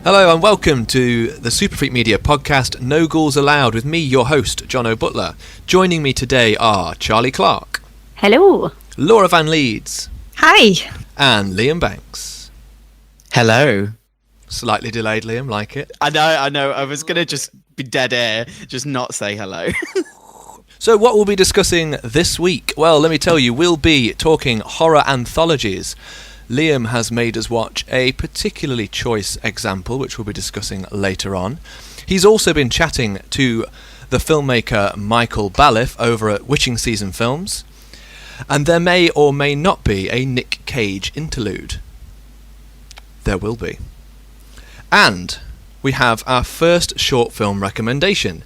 Hello and welcome to the superfreakmedia podcast No Ghouls Allowed with me, your host, Jono Butler. Joining me today are Charlie Clark. Hello. Laura Van Leeds. Hi. And Liam Banks. Hello. Slightly delayed, Liam, like it? I know. I was going to just be dead air, just not say hello. So what we'll be discussing this week? Well, let me tell you, we'll be talking horror anthologies. Liam has made us watch a particularly choice example, which we'll be discussing later on. He's also been chatting to the filmmaker Michael Baliff over at Witching Season Films. And there may or may not be a Nick Cage interlude. There will be. And we have our first short film recommendation.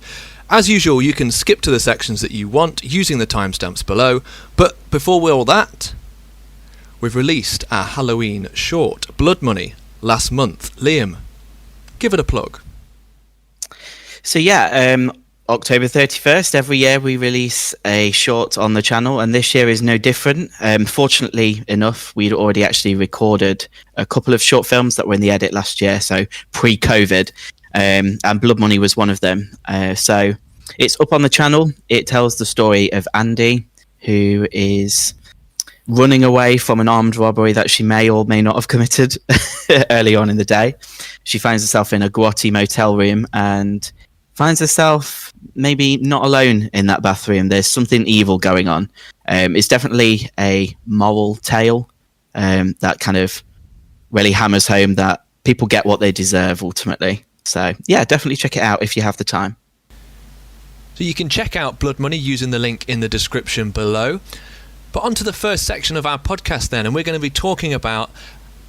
As usual, you can skip to the sections that you want using the timestamps below. But before all that, we've released our Halloween short, Blood Money, last month. Liam, give it a plug. So October 31st, every year we release a short on the channel, and this year is no different. Fortunately enough, we'd already actually recorded a couple of short films that were in the edit last year, so pre-COVID, and Blood Money was one of them. So it's up on the channel. It tells the story of Andy, who is running away from an armed robbery that she may or may not have committed early on in the day. She finds herself in a grotty motel room and finds herself maybe not alone in that bathroom. There's something evil going on. It's definitely a moral tale that kind of really hammers home that people get what they deserve ultimately. So yeah, definitely check it out if you have the time. So you can check out Blood Money using the link in the description below. But on to the first section of our podcast then, and we're going to be talking about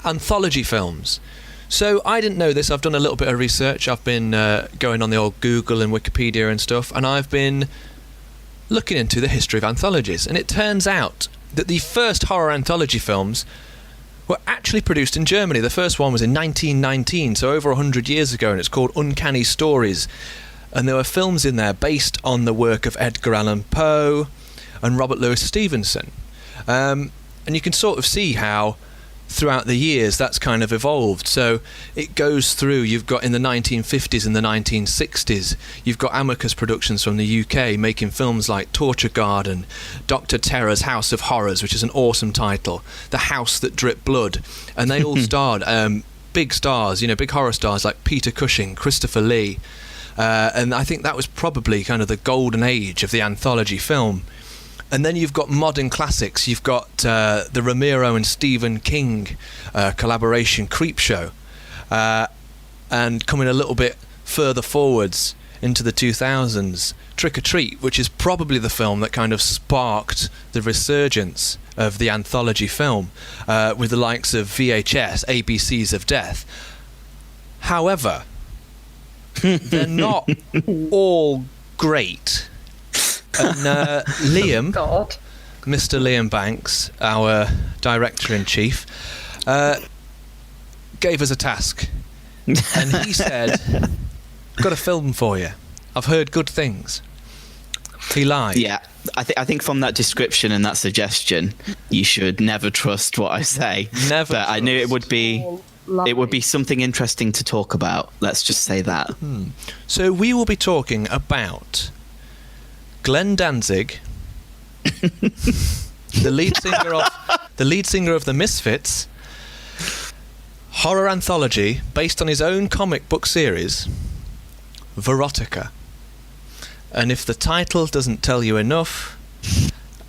anthology films. So I didn't know this. I've done a little bit of research. I've been going on the old Google and Wikipedia and stuff, and I've been looking into the history of anthologies. And it turns out that the first horror anthology films were actually produced in Germany. The first one was in 1919, so over 100 years ago, and it's called Uncanny Stories. And there were films in there based on the work of Edgar Allan Poe and Robert Louis Stevenson. And you can sort of see how throughout the years that's kind of evolved. So it goes through, you've got in the 1950s and the 1960s, you've got Amicus Productions from the UK making films like Torture Garden, Dr. Terror's House of Horrors, which is an awesome title, The House That Dripped Blood, and they all starred big stars, big horror stars like Peter Cushing, Christopher Lee, and I think that was probably kind of the golden age of the anthology film. And then you've got modern classics. You've got the Romero and Stephen King collaboration, Creepshow. And coming a little bit further forwards into the 2000s, Trick or Treat, which is probably the film that kind of sparked the resurgence of the anthology film, with the likes of VHS, ABCs of Death. However, they're not all great. And Liam, Mr. Liam Banks, our director-in-chief, gave us a task. And he said, I've got a film for you. I've heard good things. He lied. Yeah, I think from that description and that suggestion, you should never trust what I say. Never. But I knew it would be something interesting to talk about. Let's just say that. So we will be talking about Glenn Danzig, the lead singer of the Misfits, horror anthology based on his own comic book series, Verotika. And if the title doesn't tell you enough,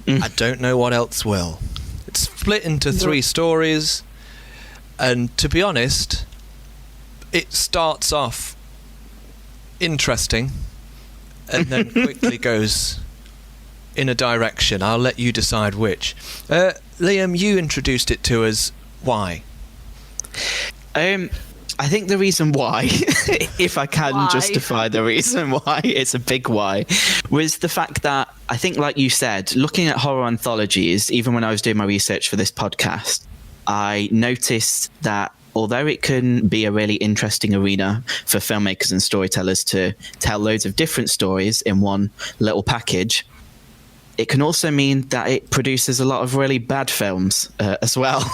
I don't know what else will. It's split into 3 stories, and to be honest, it starts off interesting and then quickly goes in a direction. I'll let you decide which. Liam, you introduced it to us. Why? I think the reason why, if I can justify the reason why, it's a big why, was the fact that I think, like you said, looking at horror anthologies, even when I was doing my research for this podcast, I noticed that although it can be a really interesting arena for filmmakers and storytellers to tell loads of different stories in one little package, it can also mean that it produces a lot of really bad films as well.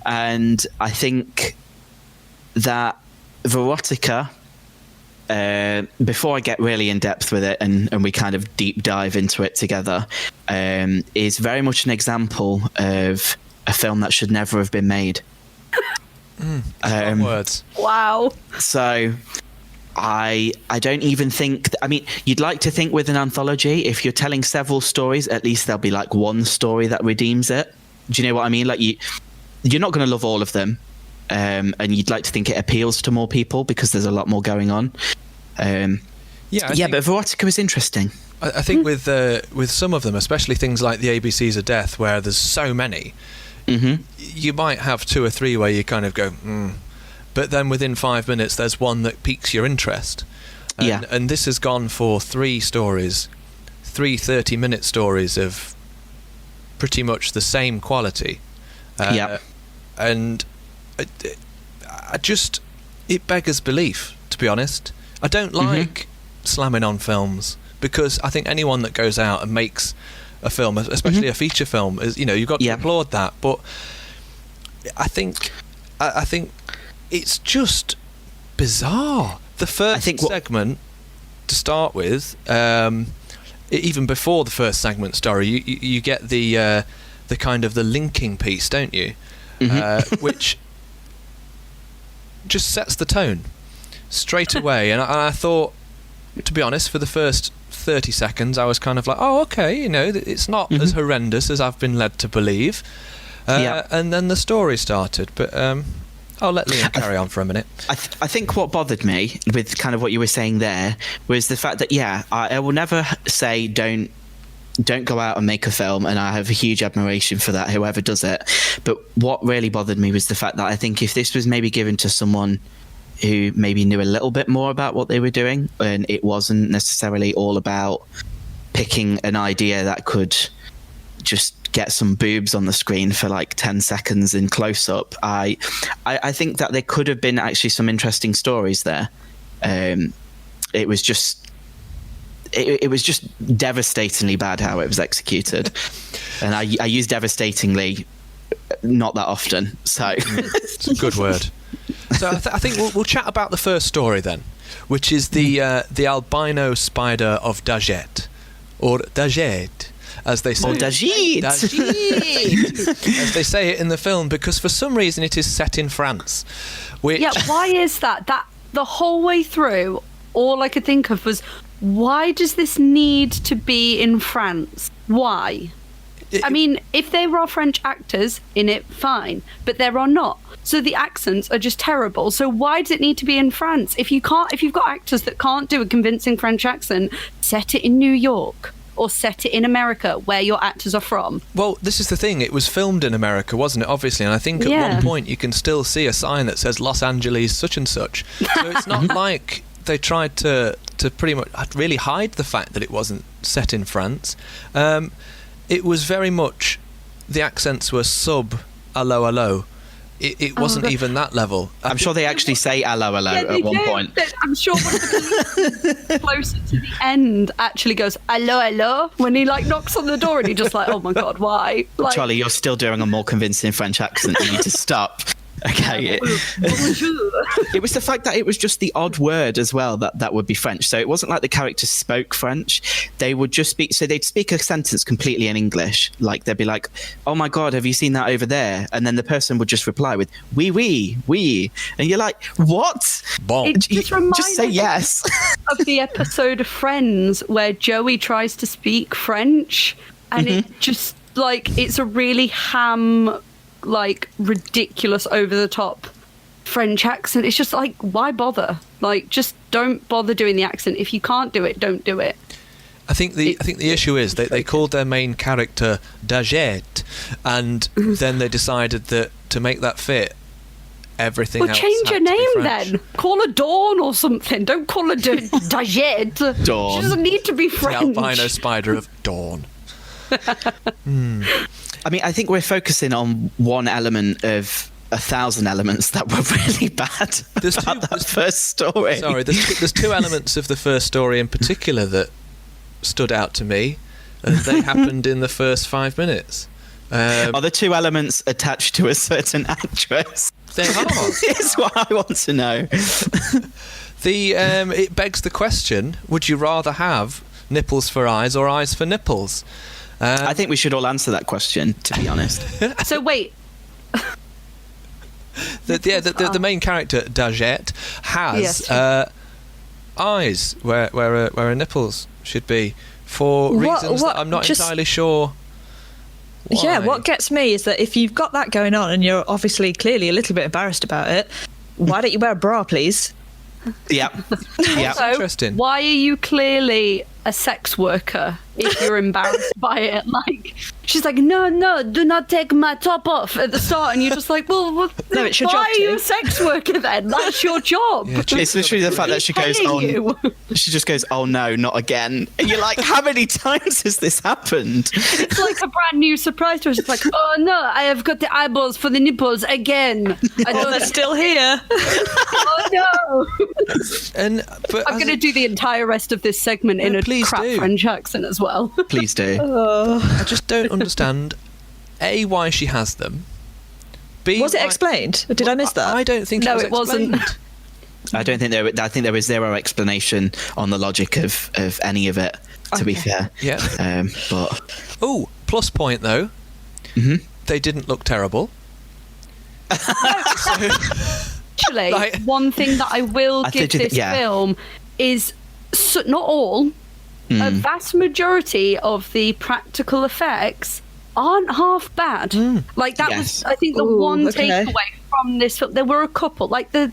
And I think that Verotika, before I get really in depth with it and we kind of deep dive into it together, is very much an example of a film that should never have been made. Words. Wow. So I don't even think... I mean, you'd like to think with an anthology, if you're telling several stories, at least there'll be like one story that redeems it. Do you know what I mean? Like you're not going to love all of them. And you'd like to think it appeals to more people because there's a lot more going on. But Verotika was interesting. I think with some of them, especially things like the ABCs of Death, where there's so many, you might have 2 or 3 where you kind of go, but then within 5 minutes, there's one that piques your interest. And this has gone for 3 stories, 3 30-minute stories of pretty much the same quality. And it beggars belief, to be honest. I don't like slamming on films, because I think anyone that goes out and makes a film, especially a feature film, is, you've got to applaud that. But I think it's just bizarre. The first segment, to start with, even before the first segment story, you get the kind of the linking piece, don't you? Which just sets the tone straight away. And I thought, to be honest, for the first 30 seconds, I was kind of like, oh, okay, it's not as horrendous as I've been led to believe. And then the story started. But I'll let Liam carry on for a minute. I think what bothered me with kind of what you were saying there was the fact that, I will never say don't go out and make a film, and I have a huge admiration for that, whoever does it. But what really bothered me was the fact that I think if this was maybe given to someone who maybe knew a little bit more about what they were doing, and it wasn't necessarily all about picking an idea that could just get some boobs on the screen for like 10 seconds in close-up, I think that there could have been actually some interesting stories there. It was just devastatingly bad how it was executed. And I use devastatingly not that often, so it's a good word. So I think we'll chat about the first story then, which is the albino spider of Dajet, or Dajet, as they say. Dajet, as they say it in the film, because for some reason it is set in France. Which... Yeah, why is that? That the whole way through, all I could think of was, why does this need to be in France? Why? I mean, if there are French actors in it, fine, but there are not. So the accents are just terrible. So why does it need to be in France? If you've got actors that can't do a convincing French accent, set it in New York or set it in America, where your actors are from. Well, this is the thing. It was filmed in America, wasn't it? Obviously, and I think at one point you can still see a sign that says Los Angeles such and such. So it's not like they tried to pretty much really hide the fact that it wasn't set in France. It was very much, the accents were allo allo. It wasn't even that level. I'm sure they actually say allo allo at one point. I'm sure one of the closer to the end actually goes allo allo when he knocks on the door, and you're just like, oh my god, why? Charlie, you're still doing a more convincing French accent. You need to stop. Okay. It was the fact that it was just the odd word as well that would be French. So it wasn't like the characters spoke French. They would just speak. So they'd speak a sentence completely in English. Like they'd be like, "Oh my god, have you seen that over there?" And then the person would just reply with "Oui, oui, oui," and you're like, "What?" Bon. It just reminds just say yes. of the episode of Friends where Joey tries to speak French, and it just it's a really ham, ridiculous, over the top French accent. It's just why bother? Just don't bother doing the accent. If you can't do it, don't do it. I think the issue is they called their main character Dajet, and then they decided that to make that fit, everything else change had your to be name French. then. Call her Dawn or something. Don't call her Dajet. Dawn. She doesn't need to be French. The albino spider of Dawn. I mean, I think we're focusing on one element of 1,000 elements that were really bad about that first story. Sorry, there's 2 elements of the first story in particular that stood out to me, and they happened in the first 5 minutes. Are the 2 elements attached to a certain actress? They are. It's what I want to know. It begs the question: would you rather have nipples for eyes or eyes for nipples? I think we should all answer that question, to be honest. So wait. The main character Dagette has Yes. eyes where her nipples should be for reasons that I'm not entirely sure. Why. Yeah, what gets me is that if you've got that going on and you're obviously clearly a little bit embarrassed about it, why don't you wear a bra, please? Yeah. Yeah. Also, Interesting. why are you clearly a sex worker if you're embarrassed by it? Like, she's like, no, do not take my top off at the start, and you're just like, well, No, it's your why job are you to. a sex worker then? That's your job. Yeah, It's literally the fact that she goes, Paying oh, you. she just goes, oh no, not again. And you're like, how many times has this happened? It's like a brand new surprise to us. It's like, oh no, I have got the eyeballs for the nipples again. I Oh, don't. they're still here. Oh no. But I'm going to do the entire rest of this segment in Yeah, a please crap do. French accent as well. Please do. I just don't understand A, why she has them. B, Was it why- explained? Or did I miss that? I don't think No, it it wasn't. explained. I don't think I think there was zero explanation on the logic of any of it, to be fair. Yeah. But Oh, plus point though. Mhm. They didn't look terrible. Actually, Like- one thing that I will I give think it- this yeah. film is not all, a vast majority of the practical effects aren't half bad. Like that Yes. was, I think, the Ooh, one okay. takeaway from this film. There were a couple, like the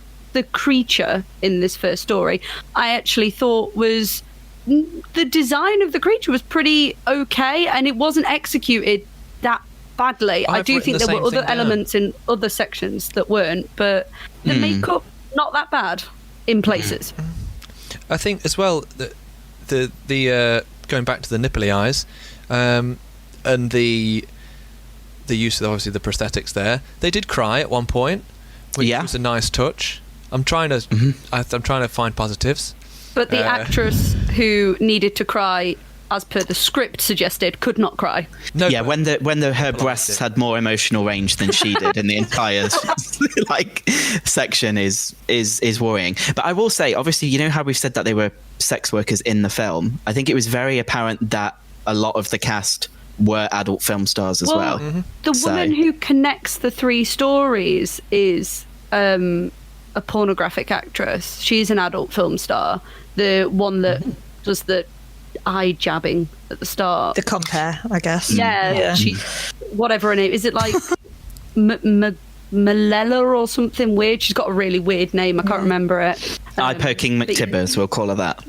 creature in this first story. I actually thought was the design of the creature was pretty okay, and it wasn't executed that badly. I I've do written think the there were same other thing down. elements in other sections that weren't, but the makeup not that bad in places. I think as well that the going back to the nipply eyes, and the use of obviously the prosthetics there. They did cry at one point, which Yeah. was a nice touch. I'm trying to I'm trying to find positives. But the actress who needed to cry, as per the script suggested, could not cry. No, yeah, but- when her liked breasts it. had more emotional range than she did in the entire section is worrying. But I will say, obviously, you know how we've said that they were sex workers in the film. I think it was very apparent that a lot of the cast were adult film stars as well. The So- woman who connects the three stories is a pornographic actress. She's an adult film star. The one that does the eye jabbing at the start. The compare, I guess. Yeah, she, whatever her name is. It like Malella or something weird? She's got a really weird name. I can't remember it. Eye-poking but- McTibbers, we'll call her that.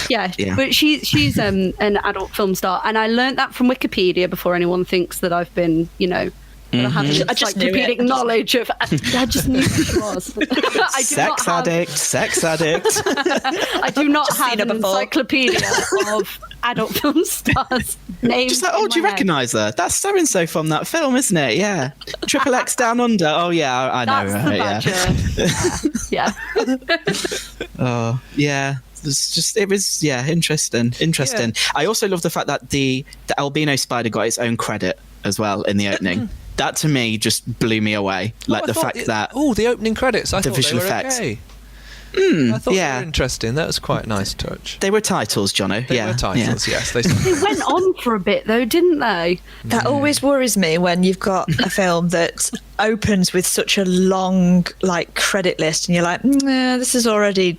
yeah. Yeah, but she's an adult film star, and I learned that from Wikipedia before anyone thinks that I've been, that I have I just knew it. encyclopedic knowledge of. I just knew who she was. I do not have, Sex addict. I do not Just have seen her an before. encyclopedia of adult film stars names. Just like, oh, in do you my head. recognise her? That's so-and-so from that film, isn't it? Yeah. Triple X Down Under. Oh, yeah, I know. That's the Right, yeah. Badger. Yeah. Oh, yeah. It was interesting. Yeah. I also love the fact that the albino spider got its own credit as well in the opening. That to me just blew me away. Like the fact that the opening credits. I the thought visual they were effects. okay. I thought yeah. they were interesting. That was quite a nice touch. they were titles, Jono. They yeah, were titles, yes. They They went on for a bit though, didn't they? That always worries me when you've got a film that opens with such a long credit list and you're like, nah, this is already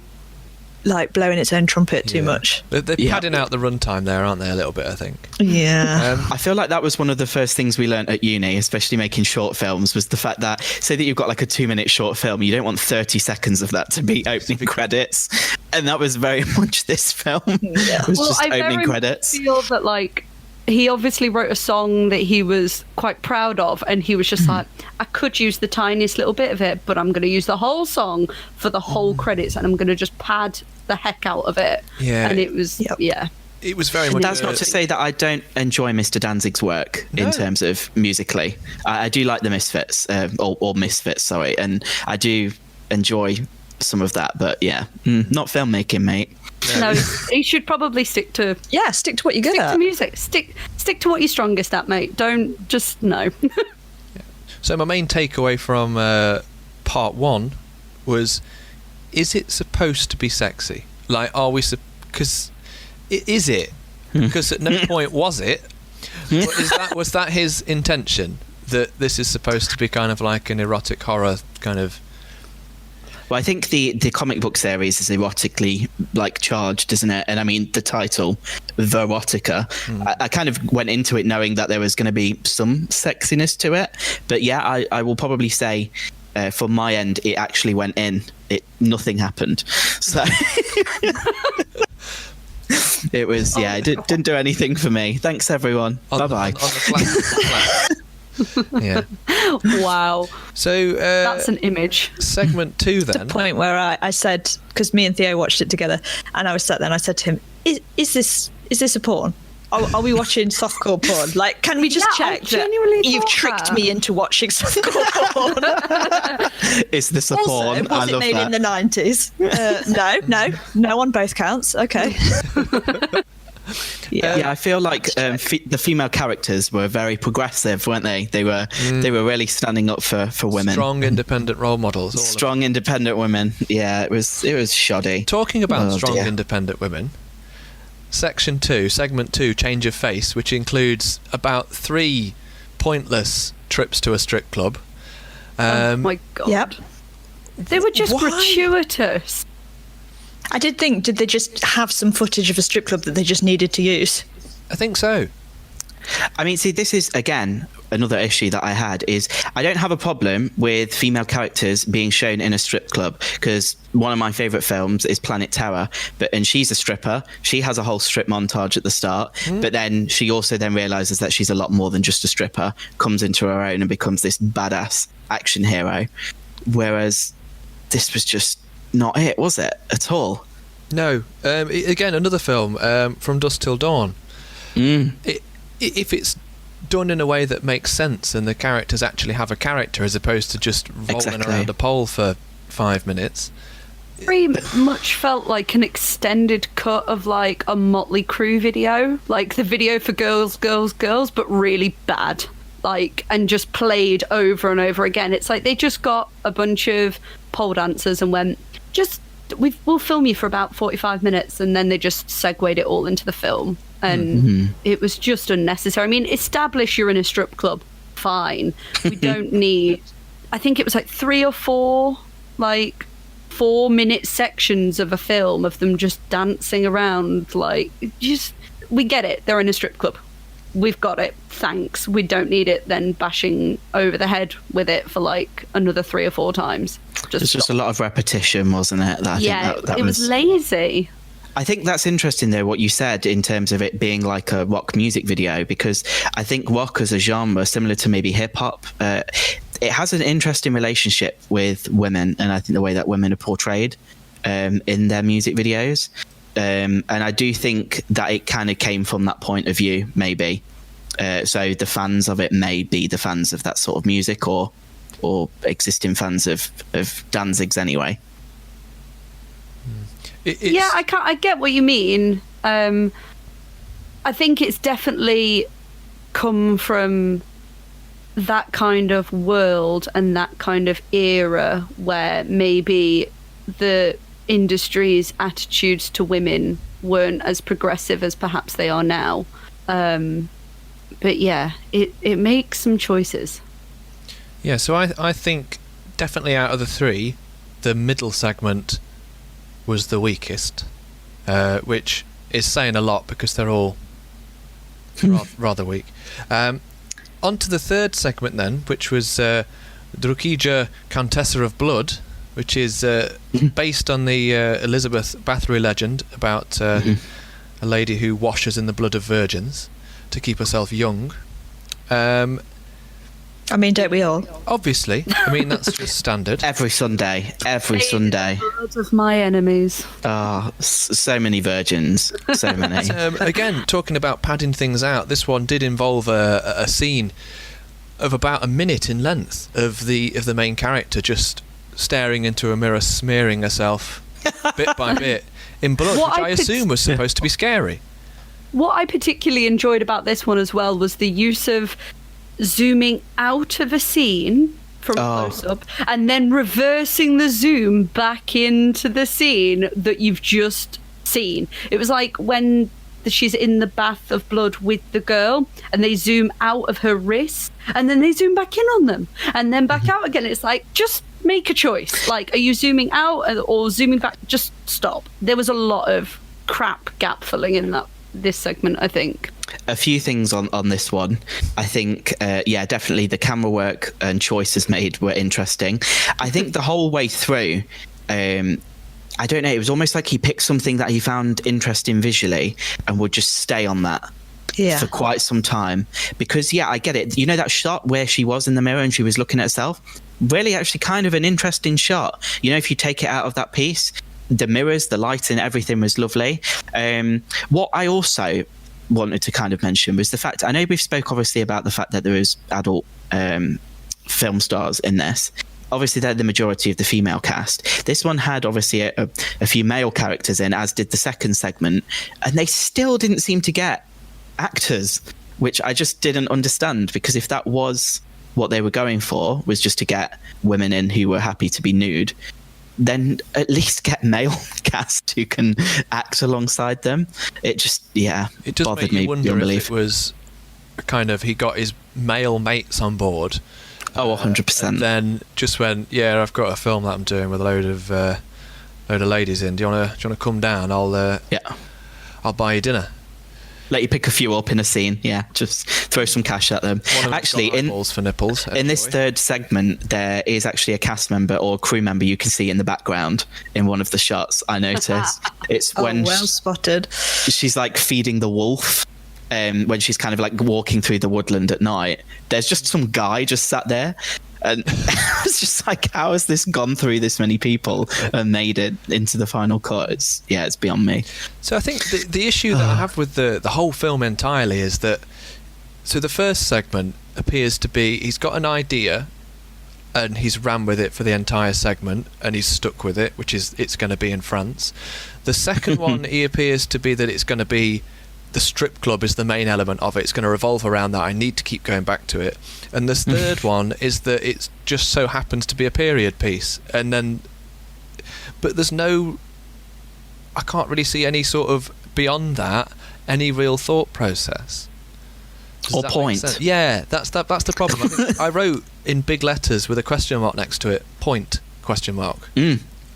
blowing its own trumpet too much. They're Yeah. padding out the runtime there, aren't they? A little bit, I think. Yeah. I feel like that was one of the first things we learnt at uni, especially making short films, was the fact that, say that you've got like a 2-minute short film, you don't want 30 seconds of that to be opening credits. And that was very much this film. It was just I opening very credits. much feel that he obviously wrote a song that he was quite proud of, and he was just like, I could use the tiniest little bit of it, but I'm going to use the whole song for the whole credits, and I'm going to just pad the heck out of it. Yeah. And it was, Yep. It was very much. That's not to say that I don't enjoy Mr. Danzig's work No. in terms of musically. I do like the Misfits, or Misfits, sorry, and I do enjoy some of that, but yeah, not filmmaking, mate. no, he should probably stick to Yeah, stick to what you're good stick at. to music. Stick to what you're strongest at, mate. Don't just no. So my main takeaway from part one was, is it supposed to be sexy? Like, are we... Because... Is it? Because at no point was it. Was that his intention? That this is supposed to be kind of like an erotic horror kind of... Well, I think the comic book series is erotically like charged, isn't it? And I mean, the title, Verotika, I kind of went into it knowing that there was going to be some sexiness to it. But yeah, I will probably say, from my end, it actually went in. Nothing happened. So it was, it didn't do anything for me. Thanks, everyone. Bye-bye. Yeah. Wow. So that's an image. Segment 2 then. The point where I said, because me and Theo watched it together, and I was sat there and I said to him, "Is this a porn? Are we watching softcore porn? Like, can we just check that you've tricked me into watching softcore porn?" Is this a porn? Was it made in the 90s? No on both counts. Okay. Yeah, I feel like the female characters were very progressive, weren't they? They were really standing up for women. Strong, independent role models. Strong, independent women. Yeah, it was shoddy. Talking about strong, independent women, segment 2, change of face, which includes about 3 pointless trips to a strip club. Oh my God. Yep. They were just gratuitous. I did think, did they just have some footage of a strip club that they just needed to use? I think so. I mean, see, this is, again, another issue that I had is I don't have a problem with female characters being shown in a strip club, because one of my favourite films is Planet Terror, and she's a stripper. She has a whole strip montage at the start, but then she also then realises that she's a lot more than just a stripper, comes into her own and becomes this badass action hero. Whereas this was just not it, was it, at all? No. Again, another film, From Dusk Till Dawn. If it's done in a way that makes sense and the characters actually have a character as opposed to just rolling around a pole for 5 minutes. Very much felt like an extended cut of like a Motley Crue video, like the video for Girls, Girls, Girls, but really bad. Like, and just played over and over again. It's like they just got a bunch of pole dancers and went, we'll film you for about 45 minutes, and then they just segued it all into the film, and it was just unnecessary. I mean, establish you're in a strip club, fine. We don't need, I think it was like 3 or 4 like 4-minute sections of a film of them just dancing around, like, just, we get it, they're in a strip club, we've got it, thanks. We don't need it then bashing over the head with it for like another 3 or 4 times. It's just a lot of repetition, wasn't it? It was lazy. I think that's interesting, though, what you said in terms of it being like a rock music video, because I think rock as a genre, similar to maybe hip-hop, it has an interesting relationship with women, and I think the way that women are portrayed in their music videos. And I do think that it kind of came from that point of view, maybe. So the fans of it may be the fans of that sort of music, or existing fans of Danzig's anyway. I get what you mean. I think it's definitely come from that kind of world and that kind of era where maybe the industry's attitudes to women weren't as progressive as perhaps they are now. But yeah, it makes some choices. Yeah, so I think definitely out of the 3, the middle segment was the weakest, which is saying a lot because they're all rather weak. On to the 3rd segment then, which was Drukija, Countessa of Blood, which is based on the Elizabeth Bathory legend about a lady who washes in the blood of virgins to keep herself young. I mean, don't we all? Obviously. I mean, that's just standard. Every Sunday. The blood of my enemies. So many virgins. So many. Again, talking about padding things out, this one did involve a scene of about a minute in length of the main character just staring into a mirror, smearing herself bit by bit in blood, which I assume was supposed to be scary. What I particularly enjoyed about this one as well was the use of zooming out of a scene from close up, and then reversing the zoom back into the scene that you've just seen. It was like when she's in the bath of blood with the girl, and they zoom out of her wrist, and then they zoom back in on them, and then back out again. It's like, just make a choice. Like, are you zooming out or zooming back? Just stop. There was a lot of crap gap filling in this segment, I think. A few things on this one. I think, definitely the camera work and choices made were interesting. I think the whole way through, I don't know, it was almost like he picked something that he found interesting visually and would just stay on that for quite some time. Because, I get it. You know that shot where she was in the mirror and she was looking at herself? Really actually kind of an interesting shot. You know, if you take it out of that piece, the mirrors, the lighting, everything was lovely. What I also wanted to kind of mention was the fact, I know we've spoke obviously about the fact that there is adult film stars in this. Obviously, they're the majority of the female cast. This one had obviously a few male characters in, as did the second segment, and they still didn't seem to get actors, which I just didn't understand, because if that was what they were going for, was just to get women in who were happy to be nude, then at least get male cast who can act alongside them. It just, it does bothered make you me wonder beyond if belief. it was kind of, he got his male mates on board. 100%. And then just went, I've got a film that I'm doing with a load of ladies in. Do you wanna come down? I'll buy you dinner. Let you pick a few up in a scene. Just throw some cash at them. Actually, for nipples. In this third segment, there is actually a cast member or crew member you can see in the background in one of the shots. I noticed it's when well spotted. She's like feeding the wolf. When she's kind of like walking through the woodland at night, there's just some guy just sat there, and it's just like, how has this gone through this many people and made it into the final cut? It's beyond me. So I think the issue that I have with the whole film entirely is that, so the first segment appears to be, he's got an idea and he's ran with it for the entire segment and he's stuck with it, which is, it's going to be in France. The second one, he appears to be that it's going to be, the strip club is the main element of it. It's going to revolve around that. I need to keep going back to it. And this third one is that it just so happens to be a period piece. And then, but there's no, I can't really see any sort of, beyond that, any real thought process. Or point. Yeah, that's the problem. I think I wrote in big letters with a question mark next to it, point, question mark.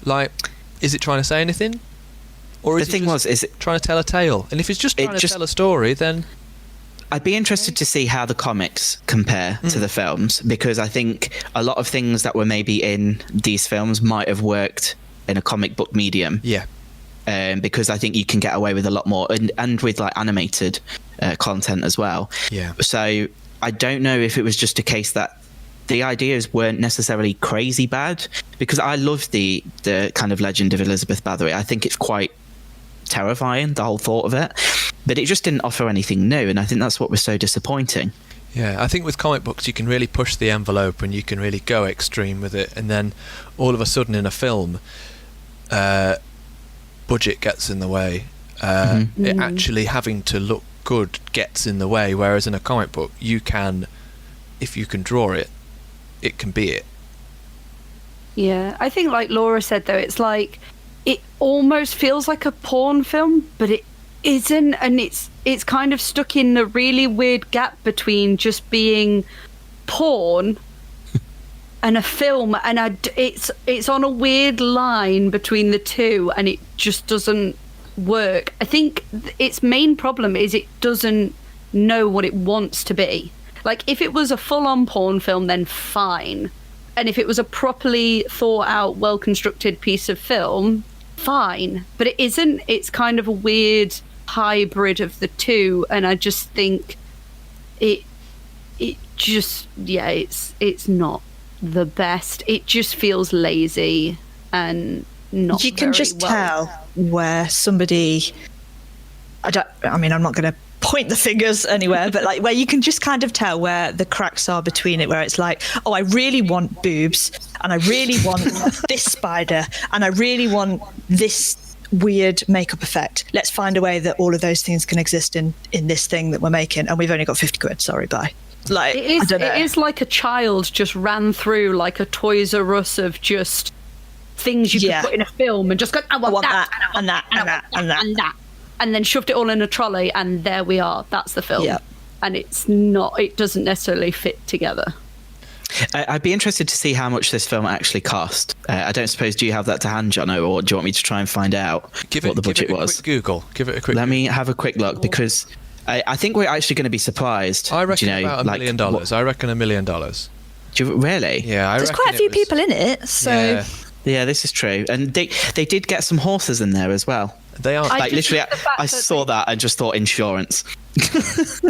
Like, is it trying to say anything? Or is it trying to tell a tale? And if it's just trying to tell a story, then I'd be interested to see how the comics compare to the films, because I think a lot of things that were maybe in these films might have worked in a comic book medium. Yeah. Because I think you can get away with a lot more, and with like animated content as well. Yeah. So I don't know if it was just a case that the ideas weren't necessarily crazy bad, because I love the kind of legend of Elizabeth Bathory. I think it's quite terrifying, the whole thought of it, but it just didn't offer anything new, and I think that's what was so disappointing. I think with comic books you can really push the envelope and you can really go extreme with it, and then all of a sudden in a film budget gets in the way. It actually having to look good gets in the way, whereas in a comic book you can, if you can draw it, it can be it. I think like Laura said though, it's like it almost feels like a porn film, but it isn't, and it's kind of stuck in the really weird gap between just being porn and a film, and it's on a weird line between the two, and it just doesn't work. I think its main problem is it doesn't know what it wants to be. Like, if it was a full-on porn film, then fine, and if it was a properly thought out, well constructed piece of film, fine, but it isn't. It's kind of a weird hybrid of the two, and I just think it just it's not the best. It just feels lazy and not. You can just tell where somebody, I'm not going to point the fingers anywhere, but like where you can just kind of tell where the cracks are between it, where it's like, oh, I really want boobs, and I really want this spider, and I really want this weird makeup effect. Let's find a way that all of those things can exist in this thing that we're making, and we've only got 50 quid. Sorry, bye. Like, It is, I don't know. it is like a child just ran through like a Toys R Us of just things you could put in a film and just go, I want that, and that, and that, and that. and that. And then shoved it all in a trolley, and there we are. That's the film. Yep. And it doesn't necessarily fit together. I'd be interested to see how much this film actually cost. I don't suppose, do you have that to hand, Jono, or do you want me to try and find out what the budget was? Quick Google. Give it a quick Let me have a quick look, because I think we're actually going to be surprised. I reckon do you know, about $1 million. I reckon $1 million. Do you, really? Yeah, There's quite a few people in it, so... Yeah, this is true. And they did get some horses in there as well. They are. Like, literally, I saw that and just thought insurance.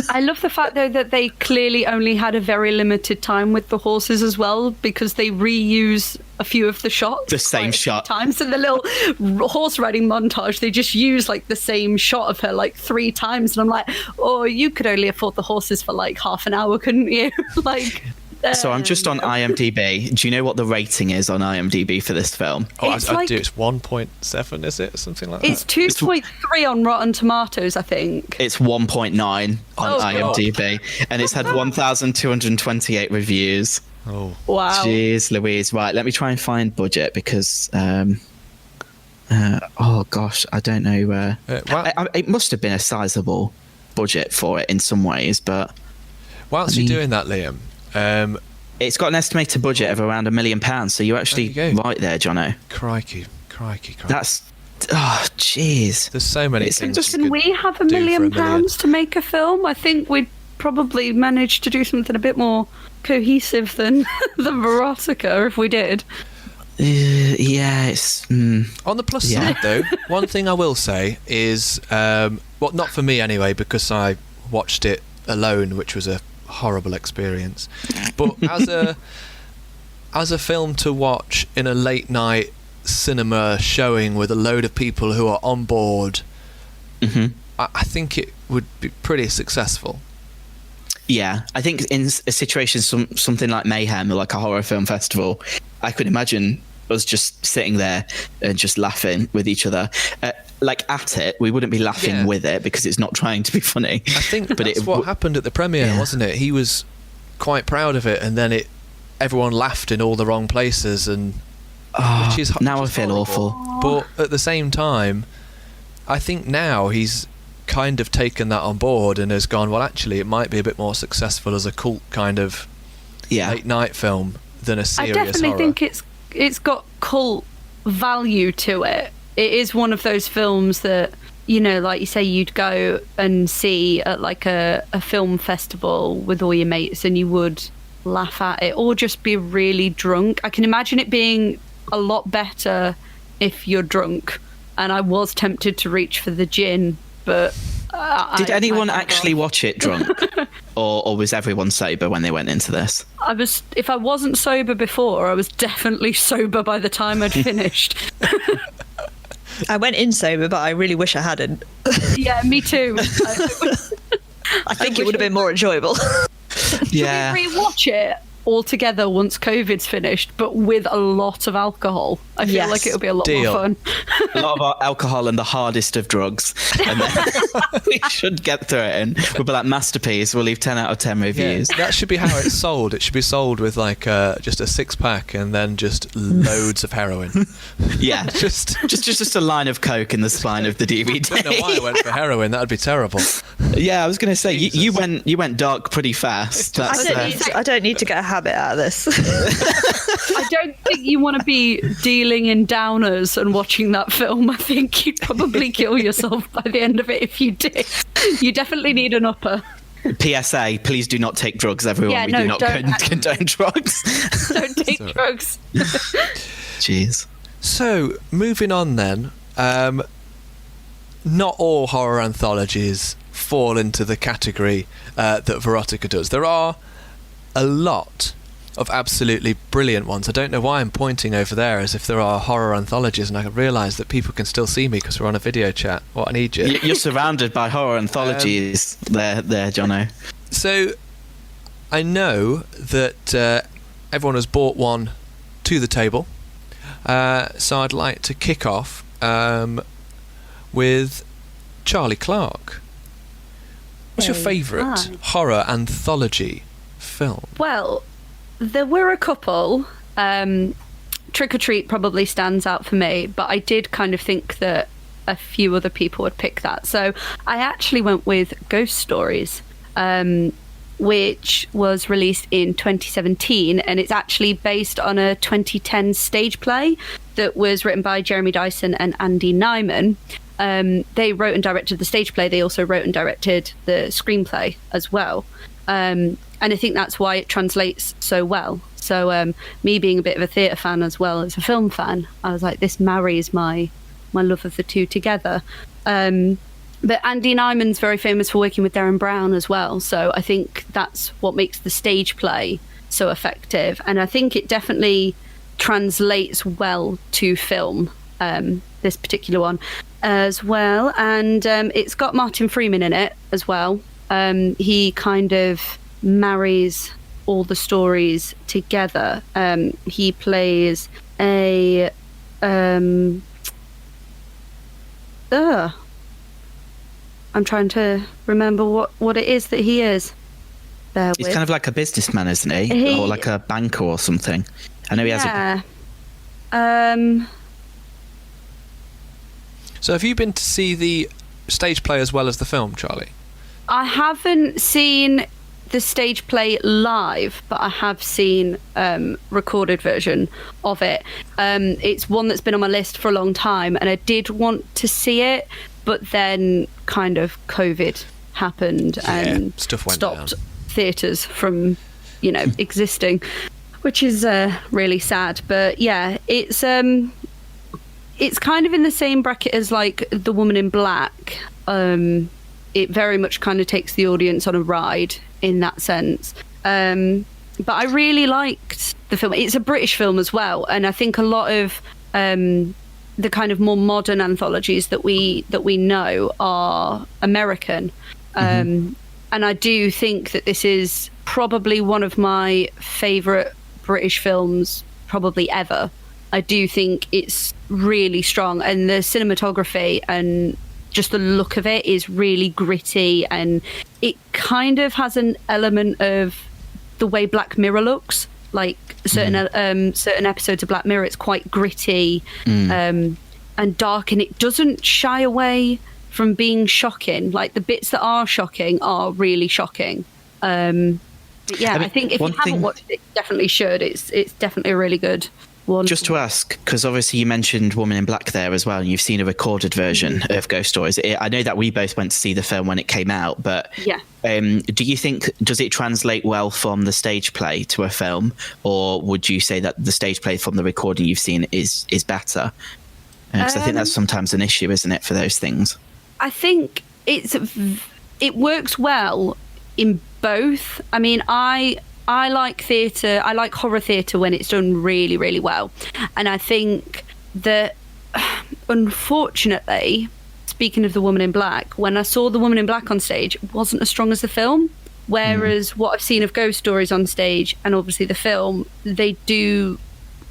I love the fact, though, that they clearly only had a very limited time with the horses as well, because they reuse a few of the shots. The same shot. Times in the little horse riding montage, they just use like the same shot of her like 3 times. And I'm like, oh, you could only afford the horses for like half an hour, couldn't you? Like... So I'm just on IMDb. Do you know what the rating is on IMDb for this film? Oh, I do. It's 1.7, is it? Something like that? It's 2.3 on Rotten Tomatoes, I think. It's 1.9 on IMDb. God. And it's had 1,228 reviews. Oh. Wow. Jeez Louise. Right, let me try and find budget, because... oh, gosh, I don't know. It must have been a sizable budget for it in some ways, but... Whilst you're doing that, Liam... it's got an estimated budget of around £1 million, so you're actually right there, Jono. Crikey. That's jeez. There's so many things. Can we have £1 million to make a film? I think we'd probably manage to do something a bit more cohesive than Verotika if we did. Yeah, it's on the plus side though. One thing I will say is, well, not for me anyway, because I watched it alone, which was a horrible experience, but as a film to watch in a late night cinema showing with a load of people who are on board, I think it would be pretty successful. Yeah, I think in a situation something like Mayhem or like a horror film festival, I could imagine us just sitting there and just laughing with each other. Like at it, we wouldn't be laughing with it because it's not trying to be funny. I think that's what happened at the premiere, wasn't it? He was quite proud of it, and then everyone laughed in all the wrong places, and I feel awful. But at the same time, I think now he's kind of taken that on board and has gone, well, actually, it might be a bit more successful as a cult kind of late night film than a serious horror. I definitely think it's got cult value to it. It is one of those films that, you know, like you say, you'd go and see at like a film festival with all your mates and you would laugh at it or just be really drunk. I can imagine it being a lot better if you're drunk. And I was tempted to reach for the gin, but... Did anyone actually watch it drunk? or was everyone sober when they went into this? If I wasn't sober before, I was definitely sober by the time I'd finished. I went in sober, but I really wish I hadn't. Yeah, me too. I think it would have been more enjoyable. Yeah. Should we rewatch it all together once COVID's finished, but with a lot of alcohol? I feel like it'll be a lot more fun. A lot of alcohol and the hardest of drugs. And then we should get through it, and we'll be like, masterpiece. We'll leave 10 out of 10 reviews. Yeah, that should be how it's sold. It should be sold with like just a 6-pack and then just loads of heroin. Yeah, just a line of coke in the spine of the DVD. I don't know why I went for heroin. That would be terrible. Yeah, I was going to say you went dark pretty fast. I don't need to get a habit out of this. I don't think you want to be dealing in downers and watching that film. I think you'd probably kill yourself by the end of it if you did. You definitely need an upper. PSA, please do not take drugs, everyone. We do not condone drugs. Don't take drugs. Jeez. So, moving on then, not all horror anthologies fall into the category that Verotika does. There are a lot of absolutely brilliant ones. I don't know why I'm pointing over there as if there are horror anthologies, and I realise that people can still see me because we're on a video chat. What an idiot. You're surrounded by horror anthologies there, Jono. So I know that everyone has brought one to the table, so I'd like to kick off with Charlie Clark. What's your favourite horror anthology film? Well, there were a couple. Trick or Treat probably stands out for me, but I did kind of think that a few other people would pick that. So I actually went with Ghost Stories, which was released in 2017, and it's actually based on a 2010 stage play that was written by Jeremy Dyson and Andy Nyman. They wrote and directed the stage play. They also wrote and directed the screenplay as well. And I think that's why it translates so well. So me being a bit of a theatre fan as well as a film fan, I was like, this marries my love of the two together. But Andy Nyman's very famous for working with Darren Brown as well. So I think that's what makes the stage play so effective. And I think it definitely translates well to film, this particular one as well. And it's got Martin Freeman in it as well. He kind of marries all the stories together. He plays a... I'm trying to remember what it is that he is. He's kind of like a businessman, isn't he? Or like a banker or something. I know he has a... So have you been to see the stage play as well as the film, Charlie? I haven't seen the stage play live, but I have seen recorded version of it. It's one that's been on my list for a long time, and I did want to see it, but then kind of COVID happened and stuff went stopped down. Theatres from, existing, which is really sad. But yeah, it's kind of in the same bracket as like The Woman in Black. It very much kind of takes the audience on a ride in that sense. But I really liked the film. It's a British film as well, and I think a lot of the kind of more modern anthologies that we know are American. And I do think that this is probably one of my favourite British films probably ever. I do think it's really strong, and the cinematography and just the look of it is really gritty, and it kind of has an element of the way Black Mirror looks. Like certain episodes of Black Mirror, it's quite gritty and dark, and it doesn't shy away from being shocking. Like the bits that are shocking are really shocking. But yeah, I think if you haven't watched it, you definitely should. It's definitely a really good one. Just to ask, because obviously you mentioned Woman in Black there as well, and you've seen a recorded version of Ghost Stories. I know that we both went to see the film when it came out, but do you think, does it translate well from the stage play to a film, or would you say that the stage play from the recording you've seen is better? Because I think that's sometimes an issue, isn't it, for those things? I think it works well in both. I mean, I like theatre. I like horror theatre when it's done really, really well. And I think that, unfortunately, speaking of The Woman in Black, when I saw The Woman in Black on stage, it wasn't as strong as the film. Whereas what I've seen of Ghost Stories on stage and obviously the film, they do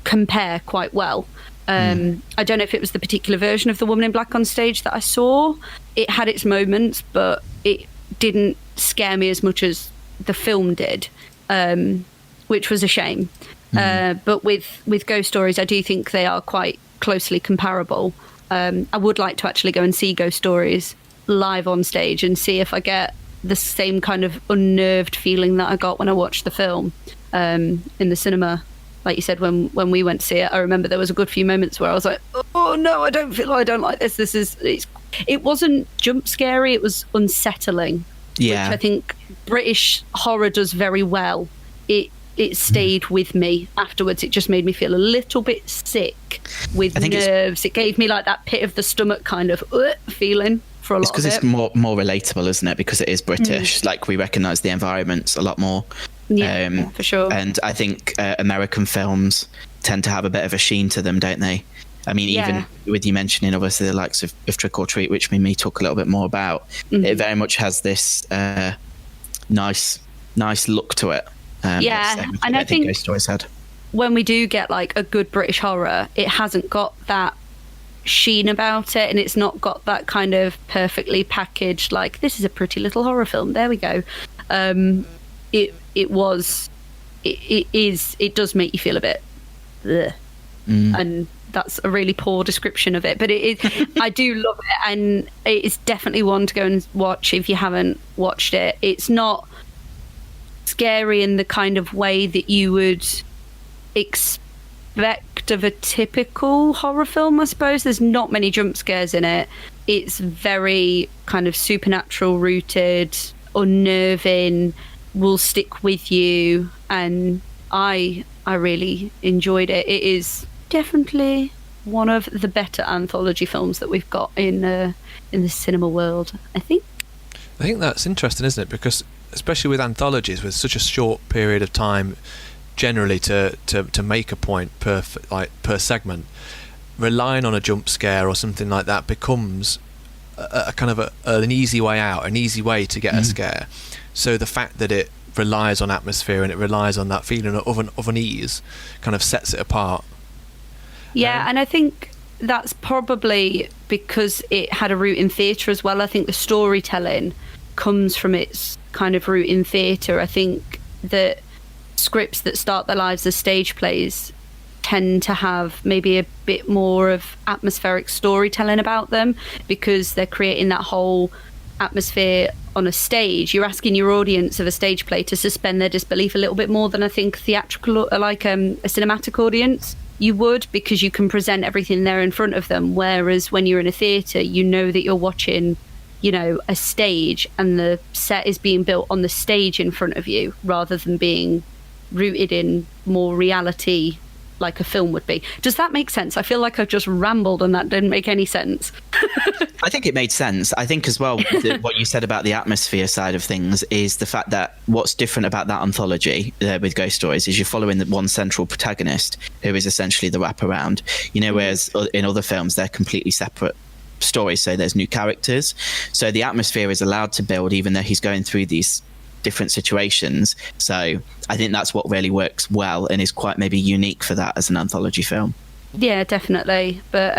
compare quite well. I don't know if it was the particular version of The Woman in Black on stage that I saw. It had its moments, but it didn't scare me as much as the film did. Which was a shame. But with Ghost Stories, I do think they are quite closely comparable. I would like to actually go and see Ghost Stories live on stage and see if I get the same kind of unnerved feeling that I got when I watched the film in the cinema. Like you said, when we went to see it, I remember there was a good few moments where I was like, oh no, I don't like this. It wasn't jump scary, it was unsettling. Yeah. Which I think British horror does very well. It stayed with me afterwards. It just made me feel a little bit sick with nerves. It gave me like that pit of the stomach kind of feeling for a lot of it. It's because it's more relatable, isn't it? Because it is British. Like we recognise the environments a lot more. Yeah, for sure. And I think American films tend to have a bit of a sheen to them, don't they? I mean, even with you mentioning obviously the likes of Trick or Treat, which we may talk a little bit more about, it very much has this nice look to it. And I think Ghost Stories had. When we do get like a good British horror, it hasn't got that sheen about it, and it's not got that kind of perfectly packaged, like, this is a pretty little horror film, there we go. it does make you feel a bit bleh. And that's a really poor description of it, but I do love it, and it's definitely one to go and watch if you haven't watched it. It's not scary in the kind of way that you would expect of a typical horror film, I suppose. There's not many jump scares in it. It's very kind of supernatural rooted, unnerving, will stick with you, and I really enjoyed it. It is definitely one of the better anthology films that we've got in the cinema world, I think. I think that's interesting, isn't it? Because especially with anthologies, with such a short period of time, generally to make a point per segment, relying on a jump scare or something like that becomes a kind of an easy way out, an easy way to get a scare. So the fact that it relies on atmosphere and it relies on that feeling of unease kind of sets it apart. Yeah, and I think that's probably because it had a root in theatre as well. I think the storytelling comes from its kind of root in theatre. I think that scripts that start their lives as stage plays tend to have maybe a bit more of atmospheric storytelling about them, because they're creating that whole atmosphere on a stage. You're asking your audience of a stage play to suspend their disbelief a little bit more than I think theatrical, like a cinematic audience you would, because you can present everything there in front of them, whereas when you're in a theatre, you know that you're watching, you know, a stage, and the set is being built on the stage in front of you rather than being rooted in more reality like a film would be. Does that make sense? I feel like I've just rambled and that didn't make any sense. I think it made sense. I think as well, what you said about the atmosphere side of things is the fact that what's different about that anthology with Ghost Stories is you're following the one central protagonist who is essentially the wraparound, you know, whereas in other films they're completely separate stories, so there's new characters, so the atmosphere is allowed to build even though he's going through these different situations. So I think that's what really works well and is quite maybe unique for that as an anthology film. Yeah, definitely. But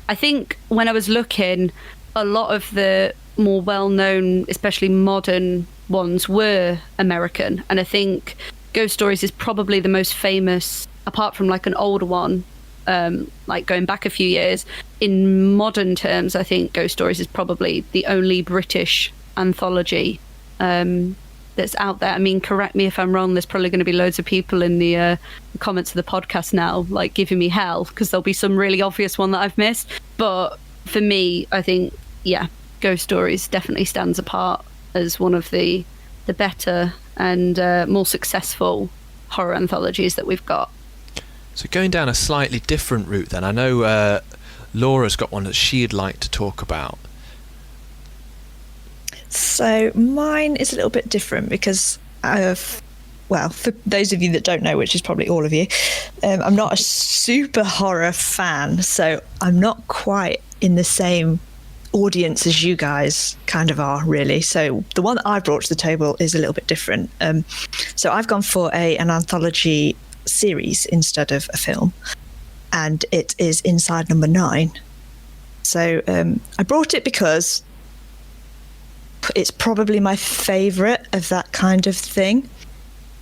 I think when I was looking, a lot of the more well-known, especially modern ones, were American, and I think Ghost Stories is probably the most famous, apart from like an older one, like going back a few years. In modern terms, I think Ghost Stories is probably the only British anthology that's out there. I mean, correct me if I'm wrong, there's probably going to be loads of people in the comments of the podcast now like giving me hell because there'll be some really obvious one that I've missed, but for me, I think, yeah, Ghost Stories definitely stands apart as one of the better and more successful horror anthologies that we've got. So going down a slightly different route then, I know Laura's got one that she'd like to talk about. So mine is a little bit different because for those of you that don't know, which is probably all of you, I'm not a super horror fan, so I'm not quite in the same audience as you guys kind of are, really. So the one that I brought to the table is a little bit different. So I've gone for an anthology series instead of a film, and it is Inside Number 9. So I brought it because it's probably my favourite of that kind of thing.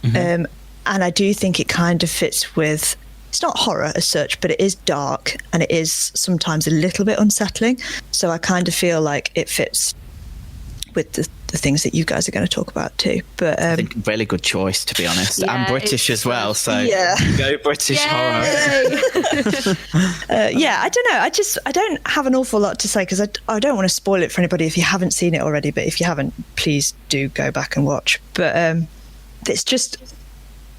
And I do think it kind of fits with, it's not horror as such, but it is dark and it is sometimes a little bit unsettling. So I kind of feel like it fits with the things that you guys are going to talk about too. But I think really good choice, to be honest. Yeah, and British as well, so yeah. Go British horror. Yeah, I don't know. I don't have an awful lot to say because I don't want to spoil it for anybody if you haven't seen it already. But if you haven't, please do go back and watch. But it's just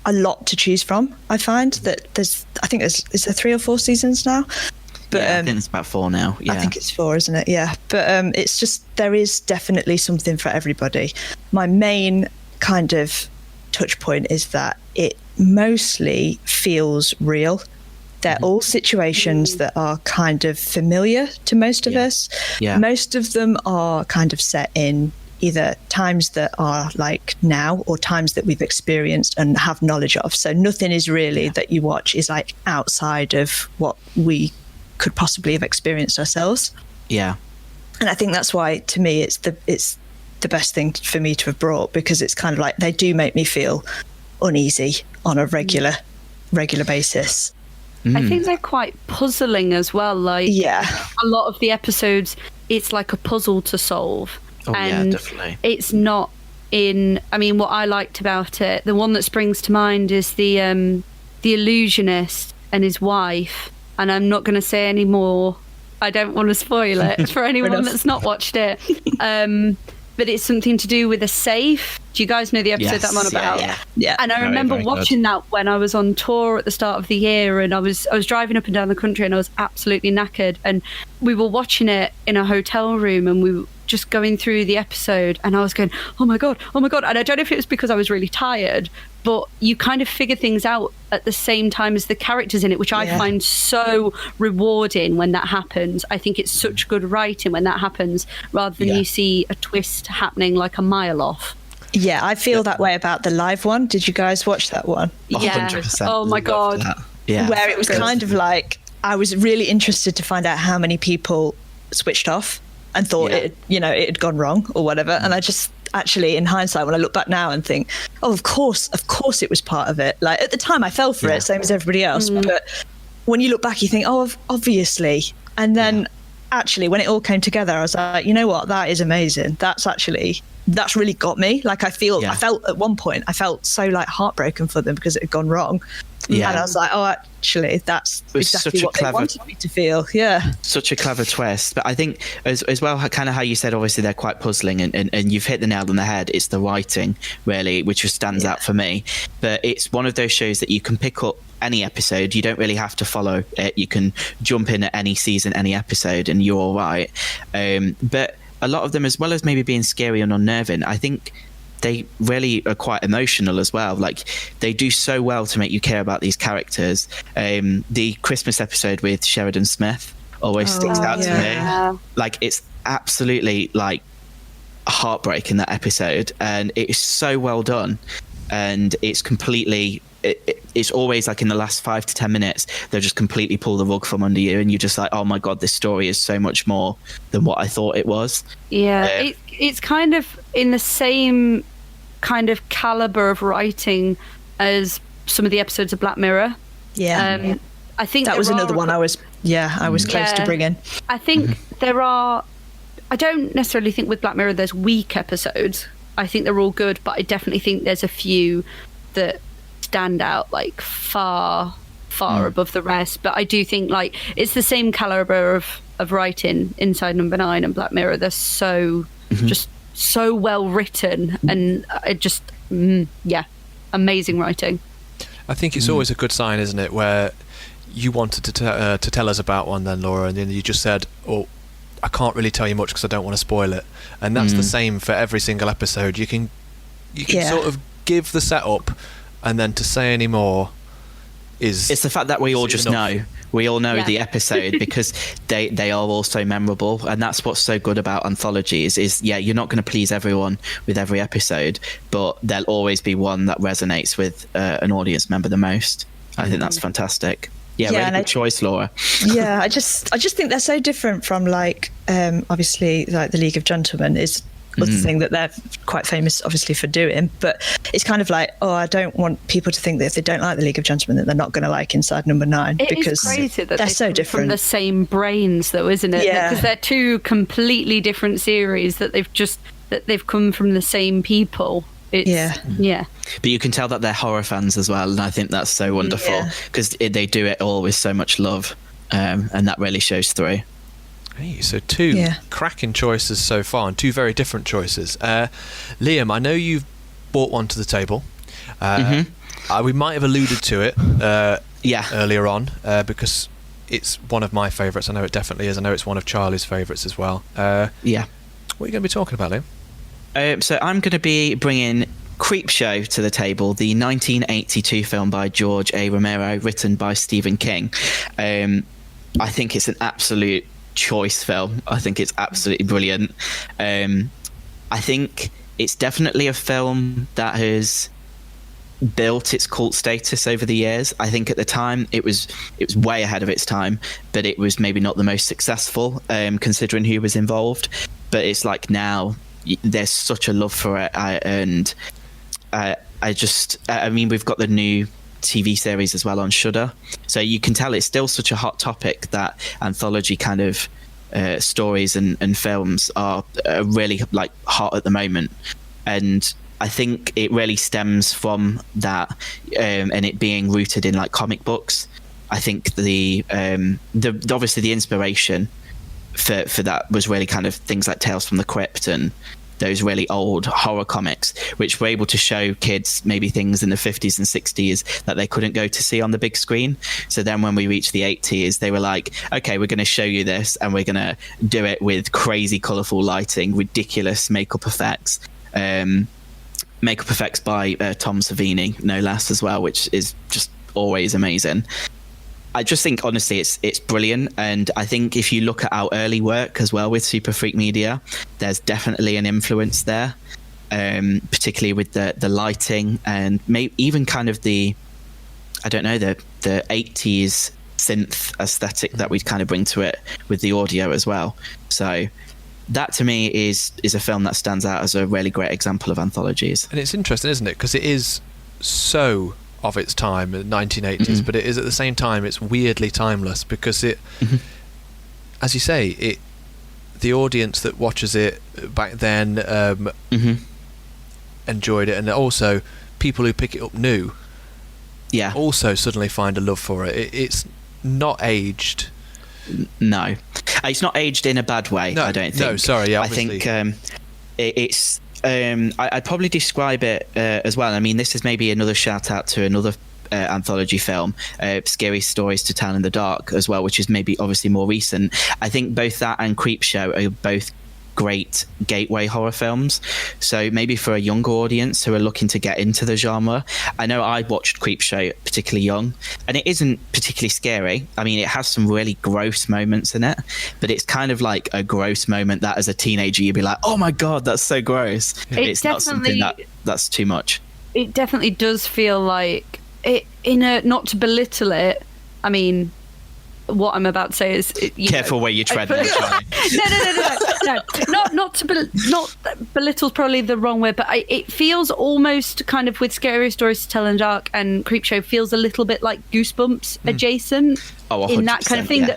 a lot to choose from. I find that is there 3 or 4 seasons now? But yeah, I think it's about 4 now. Yeah. I think it's 4, isn't it? Yeah. But it's just, there is definitely something for everybody. My main kind of touch point is that it mostly feels real. They're all situations that are kind of familiar to most of us. Yeah. Most of them are kind of set in either times that are like now or times that we've experienced and have knowledge of. So nothing is really that you watch is like outside of what we could possibly have experienced ourselves. Yeah. And I think that's why, to me, it's the best thing for me to have brought, because it's kind of like they do make me feel uneasy on a regular basis. I think they're quite puzzling as well. Like, yeah, a lot of the episodes, it's like a puzzle to solve. Oh, and yeah, definitely. It's not in. I mean, what I liked about it, the one that springs to mind is the illusionist and his wife. And I'm not going to say any more. I don't want to spoil it for anyone that's not watched it. But it's something to do with a safe. Do you guys know the episode that I'm on about? Yeah. And I remember watching that when I was on tour at the start of the year, and I was driving up and down the country, and I was absolutely knackered. And we were watching it in a hotel room, and we were just going through the episode, and I was going, oh my god. And I don't know if it was because I was really tired, but you kind of figure things out at the same time as the characters in it, which I find so rewarding when that happens. I think it's such good writing when that happens, rather than you see a twist happening like a mile off. Yeah, I feel that way about the live one. Did you guys watch that one? Yeah. 100%. Oh my god. Yeah. Where it was kind of like, I was really interested to find out how many people switched off and thought it had gone wrong or whatever. And I just actually, in hindsight, when I look back now and think, oh, of course it was part of it. Like, at the time I fell for it, same as everybody else. But when you look back, you think, oh, obviously. And then actually, when it all came together, I was like, you know what, that is amazing. That's really got me. Like, I felt at one point, I felt so like heartbroken for them because it had gone wrong. Yeah. And I was like, oh, actually, that's exactly what they wanted me to feel. Yeah. Such a clever twist. But I think as well, kind of how you said, obviously they're quite puzzling, and you've hit the nail on the head. It's the writing, really, which just stands out for me. But it's one of those shows that you can pick up any episode. You don't really have to follow it. You can jump in at any season, any episode, and you're all right. But a lot of them, as well as maybe being scary and unnerving, I think they really are quite emotional as well. Like, they do so well to make you care about these characters. The Christmas episode with Sheridan Smith always sticks out to me. Like, it's absolutely like heartbreaking, that episode, and it is so well done. And it's completely it's always like in the last 5 to 10 minutes they'll just completely pull the rug from under you, and you're just like, oh my god, this story is so much more than what I thought it was. It's kind of in the same kind of caliber of writing as some of the episodes of Black Mirror. I think that was another one I was close to bringing. I think there are, I don't necessarily think with Black Mirror there's weak episodes. I think they're all good, but I definitely think there's a few that stand out like far above the rest. But I do think like it's the same caliber of writing Inside Number 9 and Black Mirror. They're so just so well written, and it just amazing writing. I think it's always a good sign, isn't it, where you wanted to tell us about one then, Laura, and then you just said, oh, I can't really tell you much because I don't want to spoil it. And that's the same for every single episode. You can sort of give the setup, and then to say any more is... It's the fact that we all just know. We all know the episode because they are all so memorable. And that's what's so good about anthologies is you're not going to please everyone with every episode, but there'll always be one that resonates with an audience member the most. I think that's fantastic. Yeah, really good choice, Laura. Yeah, I just think they're so different from like obviously like the League of Gentlemen is the thing that they're quite famous obviously for doing, but it's kind of like, I don't want people to think that if they don't like the League of Gentlemen that they're not going to like Inside Number 9 because crazy that they're so different. From the same brains though, isn't it? Yeah, because they're two completely different series that they've come from the same people. But you can tell that they're horror fans as well, and I think that's so wonderful because they do it all with so much love, and that really shows through. Hey, so two cracking choices so far, and two very different choices. Liam, I know you've brought one to the table. We might have alluded to it earlier on because it's one of my favourites. I know it definitely is. I know it's one of Charlie's favourites as well. What are you going to be talking about, Liam? So I'm going to be bringing Creepshow to the table, the 1982 film by George A. Romero, written by Stephen King. I think it's an absolute choice film. I think it's absolutely brilliant. I think it's definitely a film that has built its cult status over the years. I think at the time it was way ahead of its time, but it was maybe not the most successful considering who was involved. But it's like now there's such a love for it. We've got the new TV series as well on Shudder, so you can tell it's still such a hot topic that anthology kind of stories and films are really like hot at the moment. And I think it really stems from that, and it being rooted in like comic books. I think the obviously the inspiration for that was really kind of things like Tales from the Crypt and those really old horror comics, which were able to show kids maybe things in the 50s and 60s that they couldn't go to see on the big screen. So then when we reached the 80s, they were like, okay, we're going to show you this, and we're going to do it with crazy colourful lighting, ridiculous makeup effects by Tom Savini, no less, as well, which is just always amazing. I just think, honestly, it's brilliant. And I think if you look at our early work as well with Super Freak Media, there's definitely an influence there, particularly with the lighting and maybe even kind of the 80s synth aesthetic that we kind of bring to it with the audio as well. So that to me is a film that stands out as a really great example of anthologies. And it's interesting, isn't it? Because it is so of its time, the 1980s, but it is at the same time, it's weirdly timeless, because it, as you say, the audience that watches it back then enjoyed it, and also people who pick it up new also suddenly find a love for it. It's not aged. No, it's not aged in a bad way. No, I don't think. No, sorry. Yeah, I think it's. I'd probably describe it as well. I mean, this is maybe another shout out to another anthology film, Scary Stories to Tell in the Dark as well, which is maybe obviously more recent. I think both that and Creepshow are both great gateway horror films. So maybe for a younger audience who are looking to get into the genre. I know I watched Creepshow particularly young, and it isn't particularly scary. I mean, it has some really gross moments in it, but it's kind of like a gross moment that as a teenager you'd be like, oh my god, that's so gross. It's not something that's too much. It definitely does feel like it, not to belittle it, I mean, what I'm about to say is careful where you tread. No. Not belittle's probably the wrong word, but it feels almost kind of with Scary Stories to Tell in the Dark and Creepshow feels a little bit like Goosebumps adjacent in that kind of thing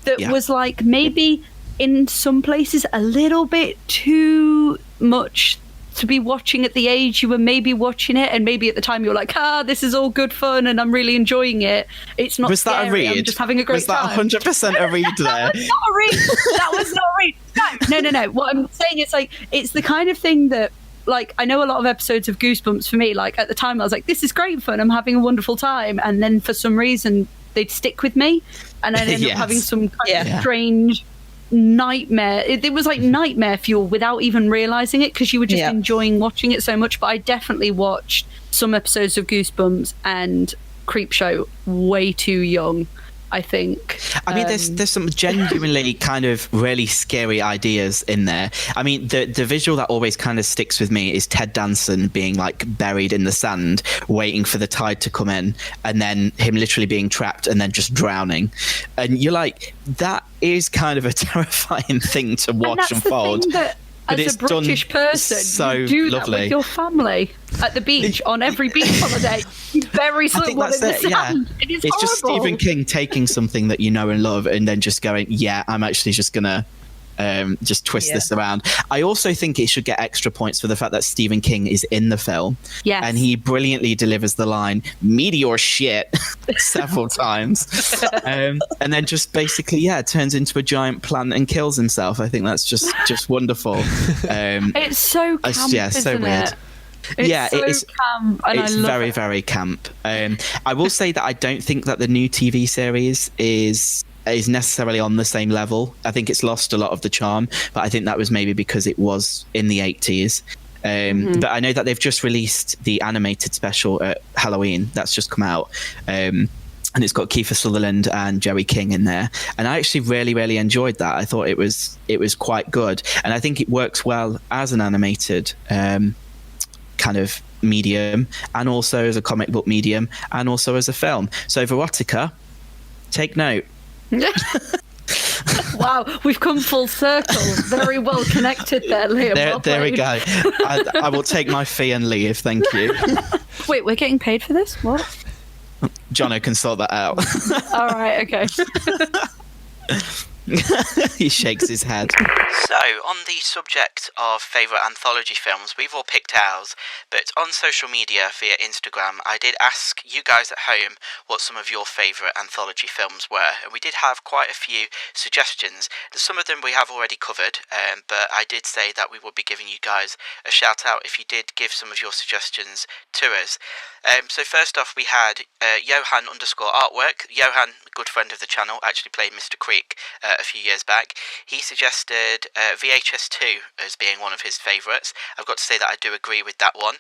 that was like maybe in some places a little bit too much to be watching at the age you were maybe watching it, and maybe at the time you were like, this is all good fun and I'm really enjoying it. It's not scary, that a read? I'm just having a great time. Was that 100% a read there? That was not a read. No. What I'm saying is like, it's the kind of thing that, like, I know a lot of episodes of Goosebumps for me, like at the time I was like, this is great fun, I'm having a wonderful time, and then for some reason they'd stick with me and I'd end up having some kind of strange nightmare. It was like nightmare fuel without even realizing it, because you were just enjoying watching it so much. But I definitely watched some episodes of Goosebumps and Creepshow way too young, I think. I mean, there's some genuinely kind of really scary ideas in there. I mean, the visual that always kind of sticks with me is Ted Danson being like buried in the sand, waiting for the tide to come in, and then him literally being trapped and then just drowning. And you're like, that is kind of a terrifying thing to watch unfold. But as a British person, you do that with your family at the beach on every beach holiday. You bury someone in the sand. It's horrible. Just Stephen King taking something that you know and love and then just going, I'm actually just going to just twist this around. I also think it should get extra points for the fact that Stephen King is in the film. Yes. And he brilliantly delivers the line, meteor shit, several times. And then just basically, turns into a giant plant and kills himself. I think that's just wonderful. It's so camp, so weird. It's camp, and it's very, very camp. I will say that I don't think that the new TV series is necessarily on the same level. I think it's lost a lot of the charm, but I think that was maybe because it was in the 80s. But I know that they've just released the animated special at Halloween. That's just come out. And it's got Kiefer Sutherland and Jerry King in there. And I actually really, really enjoyed that. I thought it was quite good. And I think it works well as an animated kind of medium, and also as a comic book medium, and also as a film. So Verotika, take note. Wow, we've come full circle. Very well connected there, Liam. There we go. I will take my fee and leave, thank you. Wait, we're getting paid for this? What? Jono can sort that out. All right, okay. He shakes his head. So, on the subject of favourite anthology films, we've all picked ours, but on social media via Instagram, I did ask you guys at home what some of your favourite anthology films were, and we did have quite a few suggestions. Some of them we have already covered, but I did say that we would be giving you guys a shout out if you did give some of your suggestions to us. So first off, we had Johan_artwork. Johan, a good friend of the channel, actually played Mr. Creek a few years back. He suggested VHS2 as being one of his favourites. I've got to say that I do agree with that one.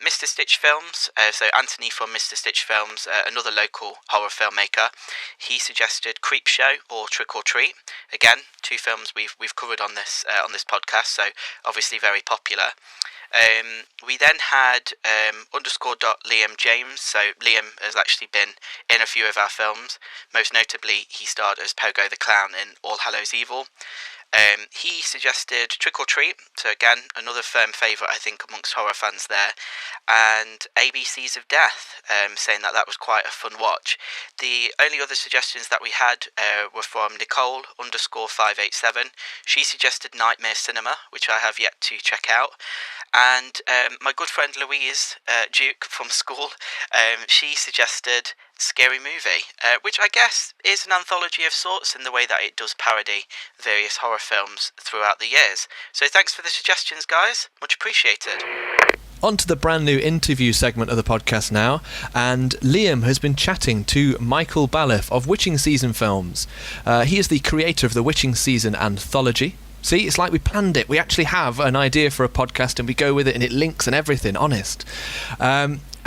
Mr. Stitch Films, so Anthony from Mr. Stitch Films, another local horror filmmaker, he suggested Creepshow or Trick or Treat. Again, two films we've covered on this podcast, so obviously very popular. We then had _Liam James. So Liam has actually been in a few of our films. Most notably, he starred as Pogo the Clown in All Hallows Evil. He suggested Trick or Treat, so again, another firm favourite I think amongst horror fans there, and ABCs of Death, saying that was quite a fun watch. The only other suggestions that we had were from Nicole_587. She suggested Nightmare Cinema, which I have yet to check out, and my good friend Louise Duke from school, she suggested Scary Movie, which I guess is an anthology of sorts in the way that it does parody various horror films throughout the years. So thanks for the suggestions, guys. Much appreciated. On to the brand new interview segment of the podcast now, and Liam has been chatting to Michael Baliff of Witching Season Films. He is the creator of the Witching Season Anthology. See, it's like we planned it. We actually have an idea for a podcast and we go with it and it links and everything, honest.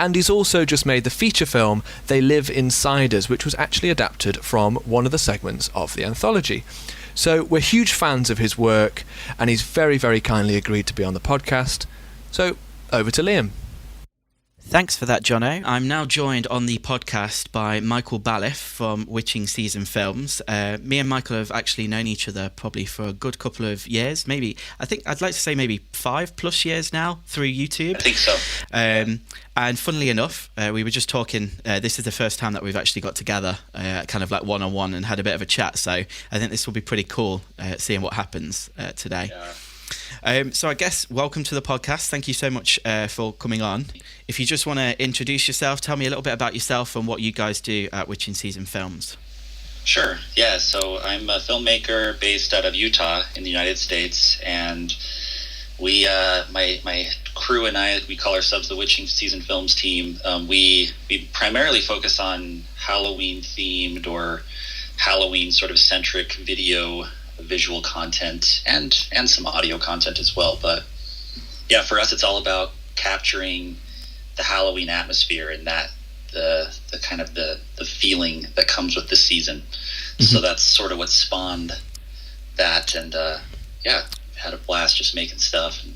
And he's also just made the feature film They Live Inside Us, which was actually adapted from one of the segments of the anthology. So we're huge fans of his work, and he's very, very kindly agreed to be on the podcast. So over to Liam. Thanks for that, Jono. I'm now joined on the podcast by Michael Baliff from Witching Season Films. Me and Michael have actually known each other probably for a good couple of years, I think I'd like to say maybe 5+ years now through YouTube. I think so. And funnily enough, we were just talking, this is the first time that we've actually got together, kind of like one-on-one and had a bit of a chat, so I think this will be pretty cool, seeing what happens today. Yeah. So I guess welcome to the podcast. Thank you so much for coming on. If you just want to introduce yourself, tell me a little bit about yourself and what you guys do at Witching Season Films. Sure. Yeah. So I'm a filmmaker based out of Utah in the United States, and we, my crew and I, we call ourselves the Witching Season Films team. We primarily focus on Halloween themed or Halloween sort of centric visual content and some audio content as well. But yeah, for us, it's all about capturing the Halloween atmosphere and that the kind of the feeling that comes with the season. Mm-hmm. So that's sort of what spawned that, and yeah, had a blast just making stuff. And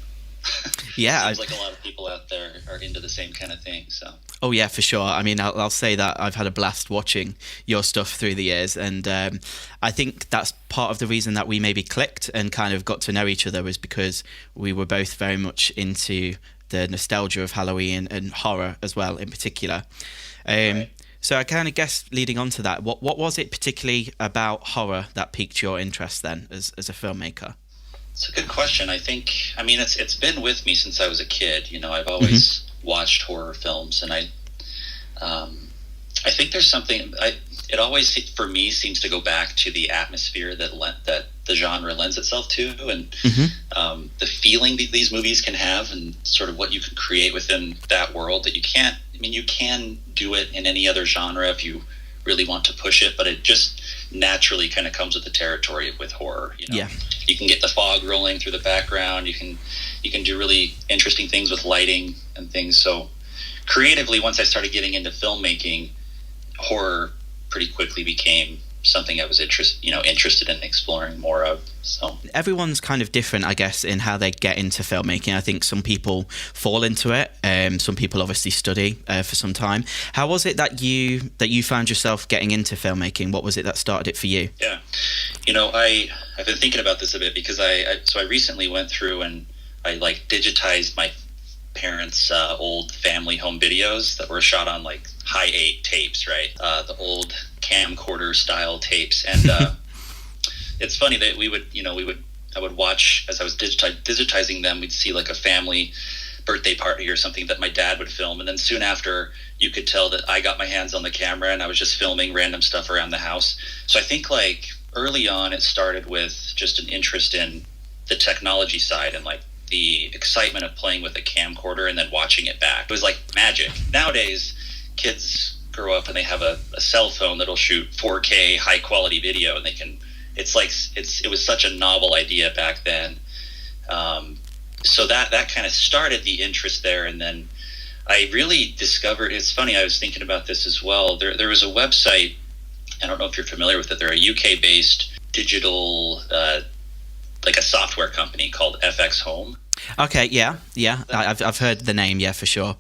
yeah, seems like a lot of people out there are into the same kind of thing. So. Oh yeah, for sure. I mean, I'll say that I've had a blast watching your stuff through the years, and I think that's part of the reason that we maybe clicked and kind of got to know each other, was because we were both very much into the nostalgia of Halloween and horror as well, in particular. Right. So I kind of guess, leading on to that, what was it particularly about horror that piqued your interest then as a filmmaker? It's a good question. I mean, it's been with me since I was a kid. You know, I've always watched horror films, and I think there's something. It always, for me, seems to go back to the atmosphere that the genre lends itself to, and the feeling that these movies can have, and sort of what you can create within that world that you can't. I mean, you can do it in any other genre if you really want to push it, but it just naturally kind of comes with the territory with horror. You know? Yeah. You can get the fog rolling through the background. You can do really interesting things with lighting and things. So creatively, once I started getting into filmmaking, horror pretty quickly became something I was interested in exploring more of. So everyone's kind of different, I guess, in how they get into filmmaking. I think some people fall into it. Some people obviously study for some time. How was it that you found yourself getting into filmmaking? What was it that started it for you? Yeah, I've been thinking about this a bit because I recently went through and I digitized my parents' old family home videos that were shot on high 8 tapes, right? The old camcorder style tapes, and it's funny that I would watch as I was digitizing them. We'd see a family birthday party or something that my dad would film, and then soon after you could tell that I got my hands on the camera and I was just filming random stuff around the house. So I think early on it started with just an interest in the technology side and the excitement of playing with a camcorder and then watching it back. It was like magic. Nowadays kids grow up and they have a cell phone that'll shoot 4K high quality video, and it was such a novel idea back then. So that kind of started the interest there, and then I really discovered, it's funny, I was thinking about this as well. There was a website, I don't know if you're familiar with it, they're a UK-based digital, a software company called FX Home. Okay, yeah. I've heard the name, yeah, for sure.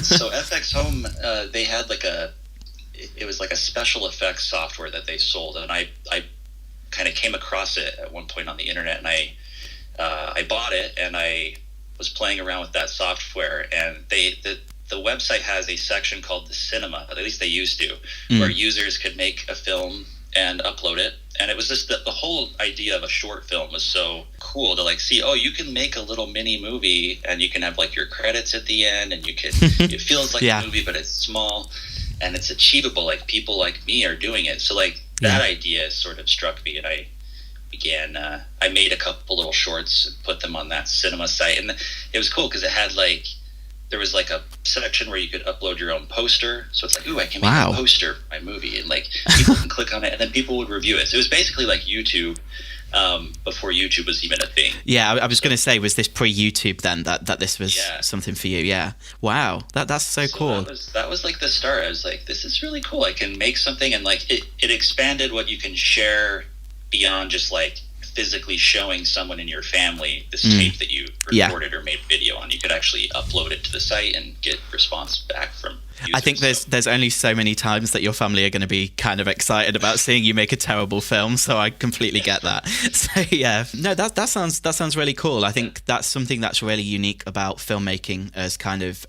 So FX Home, they had it was a special effects software that they sold, and I kind of came across it at one point on the internet, and I bought it, and I was playing around with that software, and the website has a section called the cinema, at least they used to, where users could make a film and upload it. And it was just the whole idea of a short film was so cool to see, you can make a little mini movie and you can have your credits at the end, and you can it feels like a movie, but it's small and it's achievable. People like me are doing it. So that idea sort of struck me, and I began I made a couple little shorts and put them on that cinema site, and it was cool because it had there was a section where you could upload your own poster. So it's I can make a poster for my movie, and people can click on it, and then people would review it. So it was basically like YouTube before YouTube was even a thing. Yeah, I was going to say, was this pre-YouTube then that this was something for you? Yeah. Wow, that's so cool. That was the start. I was this is really cool. I can make something, and it expanded what you can share beyond just physically showing someone in your family this tape that you recorded or made video on. You could actually upload it to the site and get response back from users. I think there's only so many times that your family are going to be kind of excited about seeing you make a terrible film, so I completely get that. So yeah, no, that sounds really cool. I think that's something that's really unique about filmmaking as kind of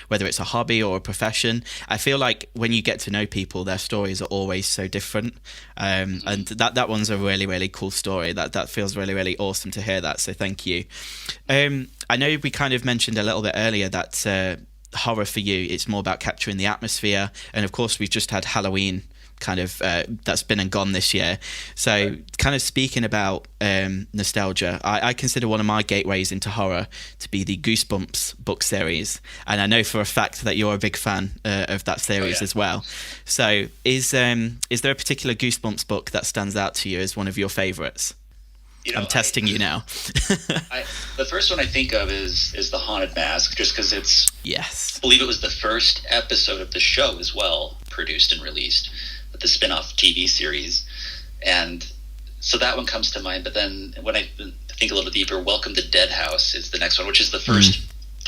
whether it's a hobby or a profession. I feel like when you get to know people, their stories are always so different, and that one's a really, really cool story. That feels really, really awesome to hear that, so thank you. I know we kind of mentioned a little bit earlier that horror for you, it's more about capturing the atmosphere, and of course we've just had Halloween kind of that's been and gone this year, so kind of speaking about nostalgia, I consider one of my gateways into horror to be the Goosebumps book series, and I know for a fact that you're a big fan of that series as well. So is there a particular Goosebumps book that stands out to you as one of your favorites? I'm testing you now. The first one I think of is The Haunted Mask, just because it's, I believe it was the first episode of the show as well, produced and released, with the spin-off TV series. And so that one comes to mind. But then when I think a little deeper, Welcome to Dead House is the next one, which is the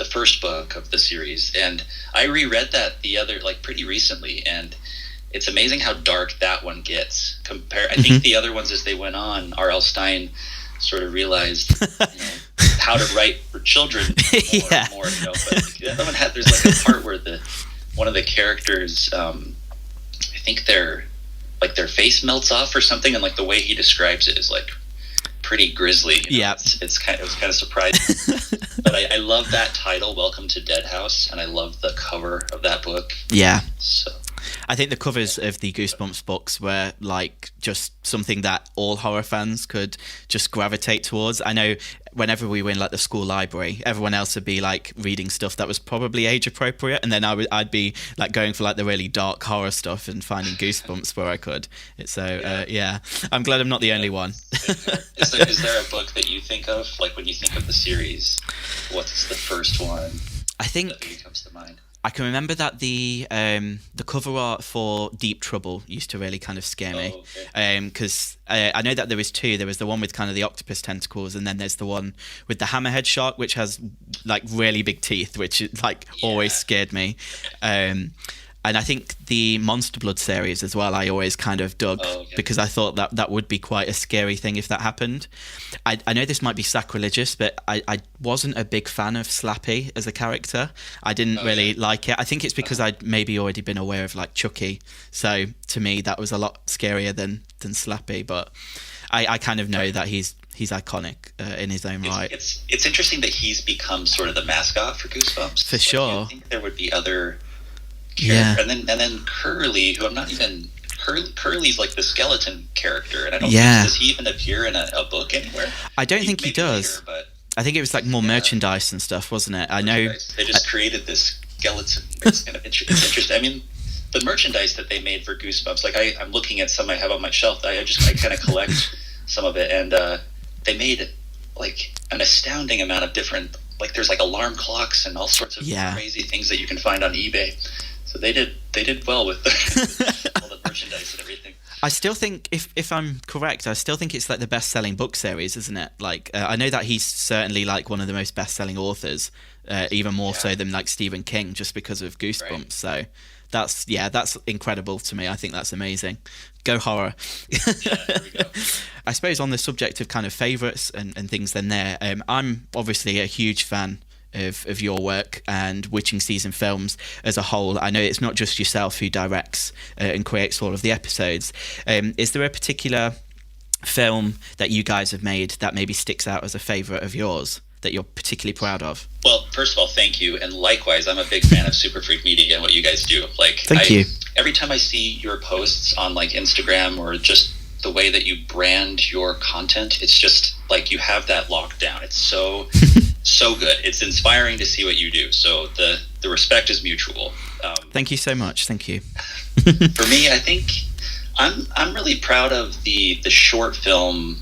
first book of the series. And I reread that pretty recently, and it's amazing how dark that one gets. I think the other ones, as they went on, R.L. Stein sort of realized how to write for children more and more. But the other one there's a part where one of the characters, I think their face melts off or something, and the way he describes it is pretty grisly. It was kind of surprising. But I love that title, Welcome to Dead House, and I love the cover of that book. Yeah. So I think the covers of the Goosebumps books were just something that all horror fans could just gravitate towards. I know whenever we were in the school library, everyone else would be reading stuff that was probably age appropriate, and then I'd be going for the really dark horror stuff and finding Goosebumps where I could. I'm glad I'm not the only one. Is there a book that you think of when you think of the series? What's the first one? I think that comes to mind? I can remember that the cover art for Deep Trouble used to really kind of scare me, because I know that there was two. There was the one with kind of the octopus tentacles, and then there's the one with the hammerhead shark, which has like really big teeth, which like always scared me. And I think the Monster Blood series as well, I always kind of dug because I thought that would be quite a scary thing if that happened. I know this might be sacrilegious, but I wasn't a big fan of Slappy as a character. I didn't really like it. I think it's because I'd maybe already been aware of like Chucky. So to me, that was a lot scarier than Slappy. But I kind of know that he's iconic in his own right. It's interesting that he's become sort of the mascot for Goosebumps. For sure. I think there would be other... and then Curly, who I'm not even... Curly's like the skeleton character, and I don't think, does he even appear in a book anywhere? I don't think he does. Appear, but I think it was like more merchandise and stuff, wasn't it? I know... They just created this skeleton. It's kind of it's interesting. I mean, the merchandise that they made for Goosebumps, like I'm looking at some I have on my shelf. I kind of collect some of it, and they made like an astounding amount of different... Like there's like alarm clocks and all sorts of crazy things that you can find on eBay. So they did well with all the merchandise and everything. I still think, if I'm correct, I still think it's like the best-selling book series, isn't it? Like I know that he's certainly like one of the most best-selling authors, even more so than like Stephen King, just because of Goosebumps. Right. So that's incredible to me. I think that's amazing. Go horror. There we go. I suppose on the subject of kind of favourites and things, then I'm obviously a huge fan of your work and Witching Season Films as a whole. I know it's not just yourself who directs and creates all of the episodes. Is there a particular film that you guys have made that maybe sticks out as a favourite of yours that you're particularly proud of? Well, first of all, thank you, and likewise, I'm a big fan of Super Freak Media and what you guys do. Like, thank you. Every time I see your posts on like Instagram or just the way that you brand your content, it's just like you have that locked down. It's so good. It's inspiring to see what you do. So the respect is mutual. Thank you so much. Thank you. For me, I think I'm really proud of the short film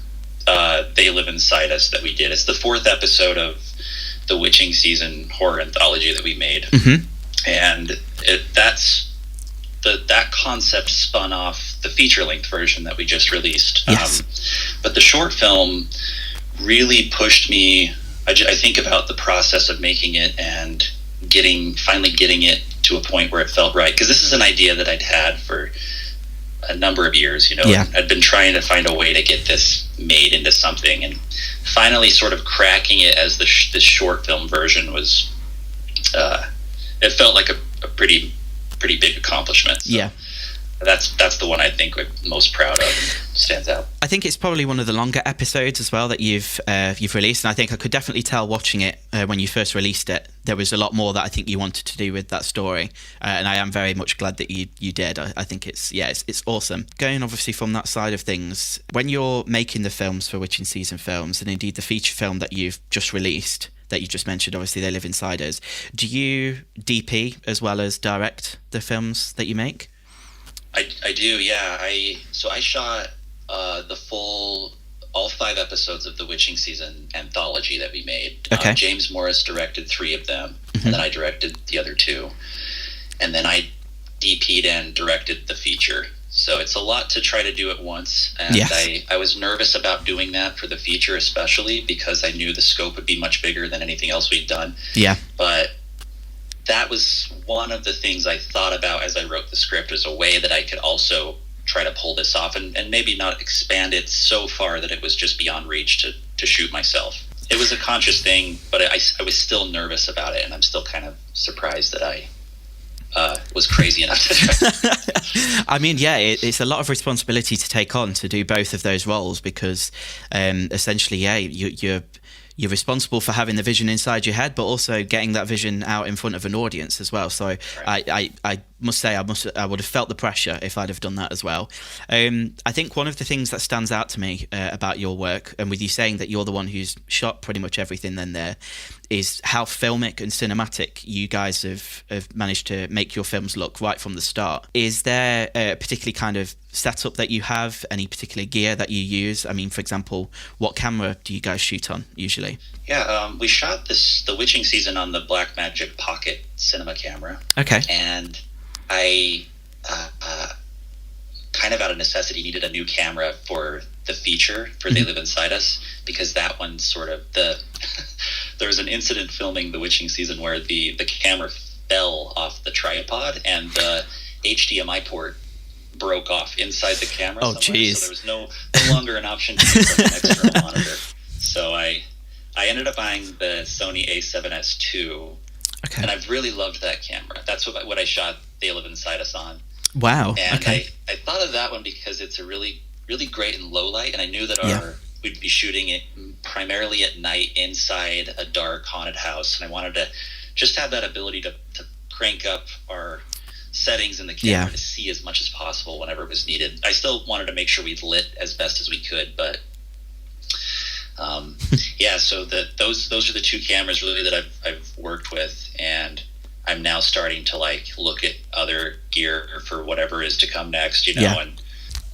They Live Inside Us that we did. It's the 4th episode of the Witching Season horror anthology that we made, and that concept spun off the feature-length version that we just released. Yes. But the short film really pushed me. I think about the process of making it and finally getting it to a point where it felt right. Because this is an idea that I'd had for a number of years, I'd been trying to find a way to get this made into something, and finally sort of cracking it as this short film version was, it felt like a pretty big accomplishment. So that's the one I think I'm most proud of and stands out. I think it's probably one of the longer episodes as well that you've released, and I think I could definitely tell watching it when you first released it, there was a lot more that I think you wanted to do with that story, and I am very much glad that you did. I think it's awesome. Going obviously from that side of things, when you're making the films for Witching Season Films, and indeed the feature film that you've just released, that you just mentioned, obviously They Live Inside Us, do you DP as well as direct the films that you make? I do, yeah. I shot all 5 episodes of the Witching Season anthology that we made. Okay. James Morris directed 3 of them, and then I directed the other 2. And then I DP'd and directed the feature. So it's a lot to try to do at once. And I was nervous about doing that for the feature, especially because I knew the scope would be much bigger than anything else we'd done. Yeah. But that was one of the things I thought about as I wrote the script, as a way that I could also try to pull this off and maybe not expand it so far that it was just beyond reach to shoot myself. It was a conscious thing, but I was still nervous about it, and I'm still kind of surprised that I was crazy enough to try. I mean, it's a lot of responsibility to take on to do both of those roles, because essentially, you're responsible for having the vision inside your head, but also getting that vision out in front of an audience as well. So I must say I would have felt the pressure if I'd have done that as well. I think one of the things that stands out to me about your work, and with you saying that you're the one who's shot pretty much everything then there, is how filmic and cinematic you guys have managed to make your films look right from the start. Is there a particular kind of setup that you have, any particular gear that you use? I mean, for example, what camera do you guys shoot on usually? Yeah, we shot the Witching season on the Blackmagic Pocket cinema camera. Okay. And I kind of out of necessity needed a new camera for the feature for They Live Inside Us, because that one sort of there was an incident filming the Witching season where the camera fell off the tripod and the HDMI port broke off inside the camera. Oh, jeez. So there was no longer an option to use like an external monitor. So I ended up buying the Sony A7S II. Okay. And I've really loved that camera. That's what I shot They Live Inside Us on. Wow. And okay. I thought of that one because it's a really, really great in low light, and I knew that we'd be shooting it primarily at night inside a dark haunted house, and I wanted to just have that ability to crank up our settings in the camera to see as much as possible whenever it was needed. I still wanted to make sure we'd lit as best as we could, but so those are the two cameras really that I've worked with, and I'm now starting to look at other gear for whatever is to come next, and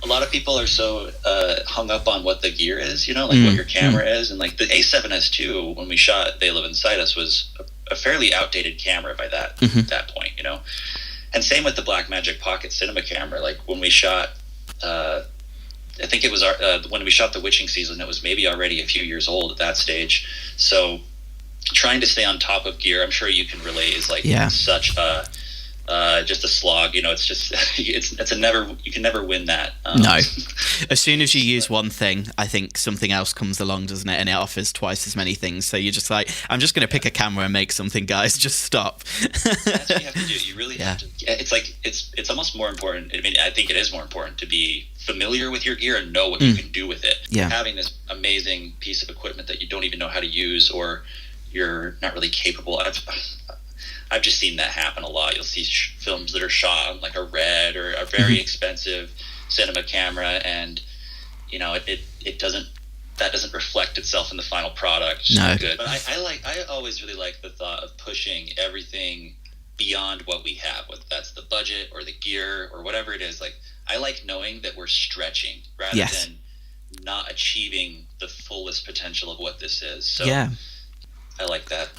a lot of people are so hung up on what the gear is, what your camera is, and the A7S II, when we shot They Live Inside Us, was a fairly outdated camera by that point, and same with the Blackmagic Pocket cinema camera. When we shot I think it was when we shot the Witching season, it was maybe already a few years old at that stage. So trying to stay on top of gear, I'm sure you can relate, is such just a slog. It's just it's a never, you can never win that. No. As soon as you use one thing, I think something else comes along, doesn't it? And it offers twice as many things. So you're just like, I'm just going to pick a camera and make something, guys. Just stop. That's what you have to do. You really have to. It's almost more important. I mean, I think it is more important to be familiar with your gear and know what you can do with it. Yeah. Having this amazing piece of equipment that you don't even know how to use, or you're not really capable. I've just seen that happen a lot. You'll see films that are shot on a red or a very expensive cinema camera, and it doesn't reflect itself in the final product. No. Good. But I always really like the thought of pushing everything beyond what we have, whether that's the budget or the gear or whatever it is. I like knowing that we're stretching rather than not achieving the fullest potential of what this is. So I like that.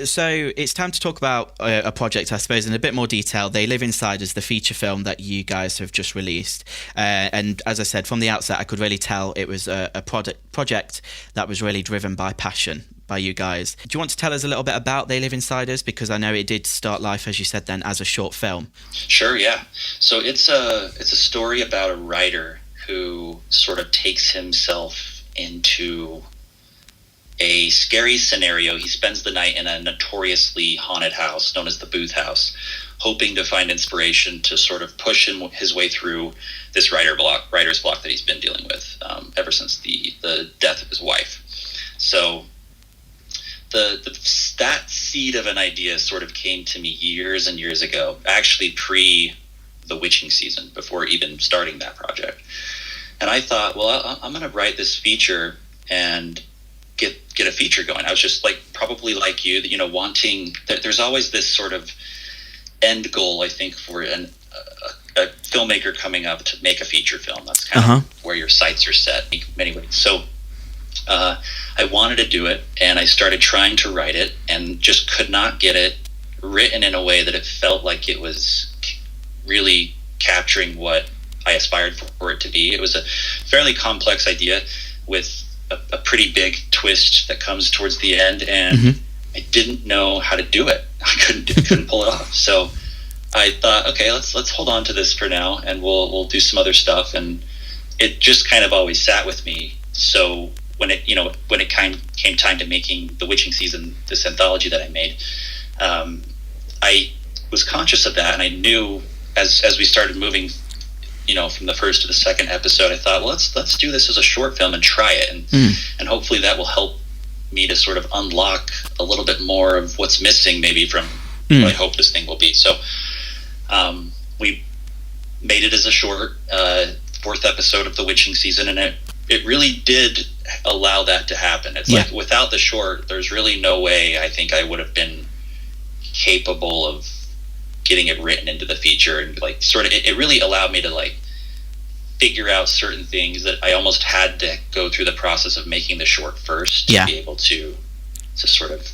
So it's time to talk about a project, I suppose, in a bit more detail. They Live Inside Us, the feature film that you guys have just released. And as I said, from the outset, I could really tell it was a project that was really driven by passion by you guys. Do you want to tell us a little bit about They Live Inside Us? Because I know it did start life, as you said then, as a short film. Sure, yeah. So it's a story about a writer who sort of takes himself into a scary scenario. He spends the night in a notoriously haunted house known as the Booth House, hoping to find inspiration to sort of push his way through this writer's block that he's been dealing with ever since the death of his wife. So that seed of an idea sort of came to me years and years ago, actually pre the Witching season, before even starting that project. And I thought, well, I'm going to write this feature and get a feature going. I was just probably like you, wanting that. There's always this sort of end goal, I think, for a filmmaker coming up to make a feature film. That's kind of where your sights are set in many ways. So I wanted to do it, and I started trying to write it, and just could not get it written in a way that it felt like it was really capturing what I aspired for it to be. It was a fairly complex idea with a pretty big twist that comes towards the end, and I didn't know how to do it. I couldn't pull it off. So I thought, okay, let's hold on to this for now, and we'll do some other stuff. And it just kind of always sat with me. So when it came time to making the Witching season, this anthology that I made, I was conscious of that, and I knew as we started moving, from the first to the second episode, I thought, well, let's do this as a short film and try it, and hopefully that will help me to sort of unlock a little bit more of what's missing, maybe from what I hope this thing will be. So We made it as a short, 4th episode of the witching season, and it really did allow that to happen. It's like without the short, there's really no way I think I would have been capable of getting it written into the feature, and like sort of it really allowed me to like figure out certain things that I almost had to go through the process of making the short first to be able to sort of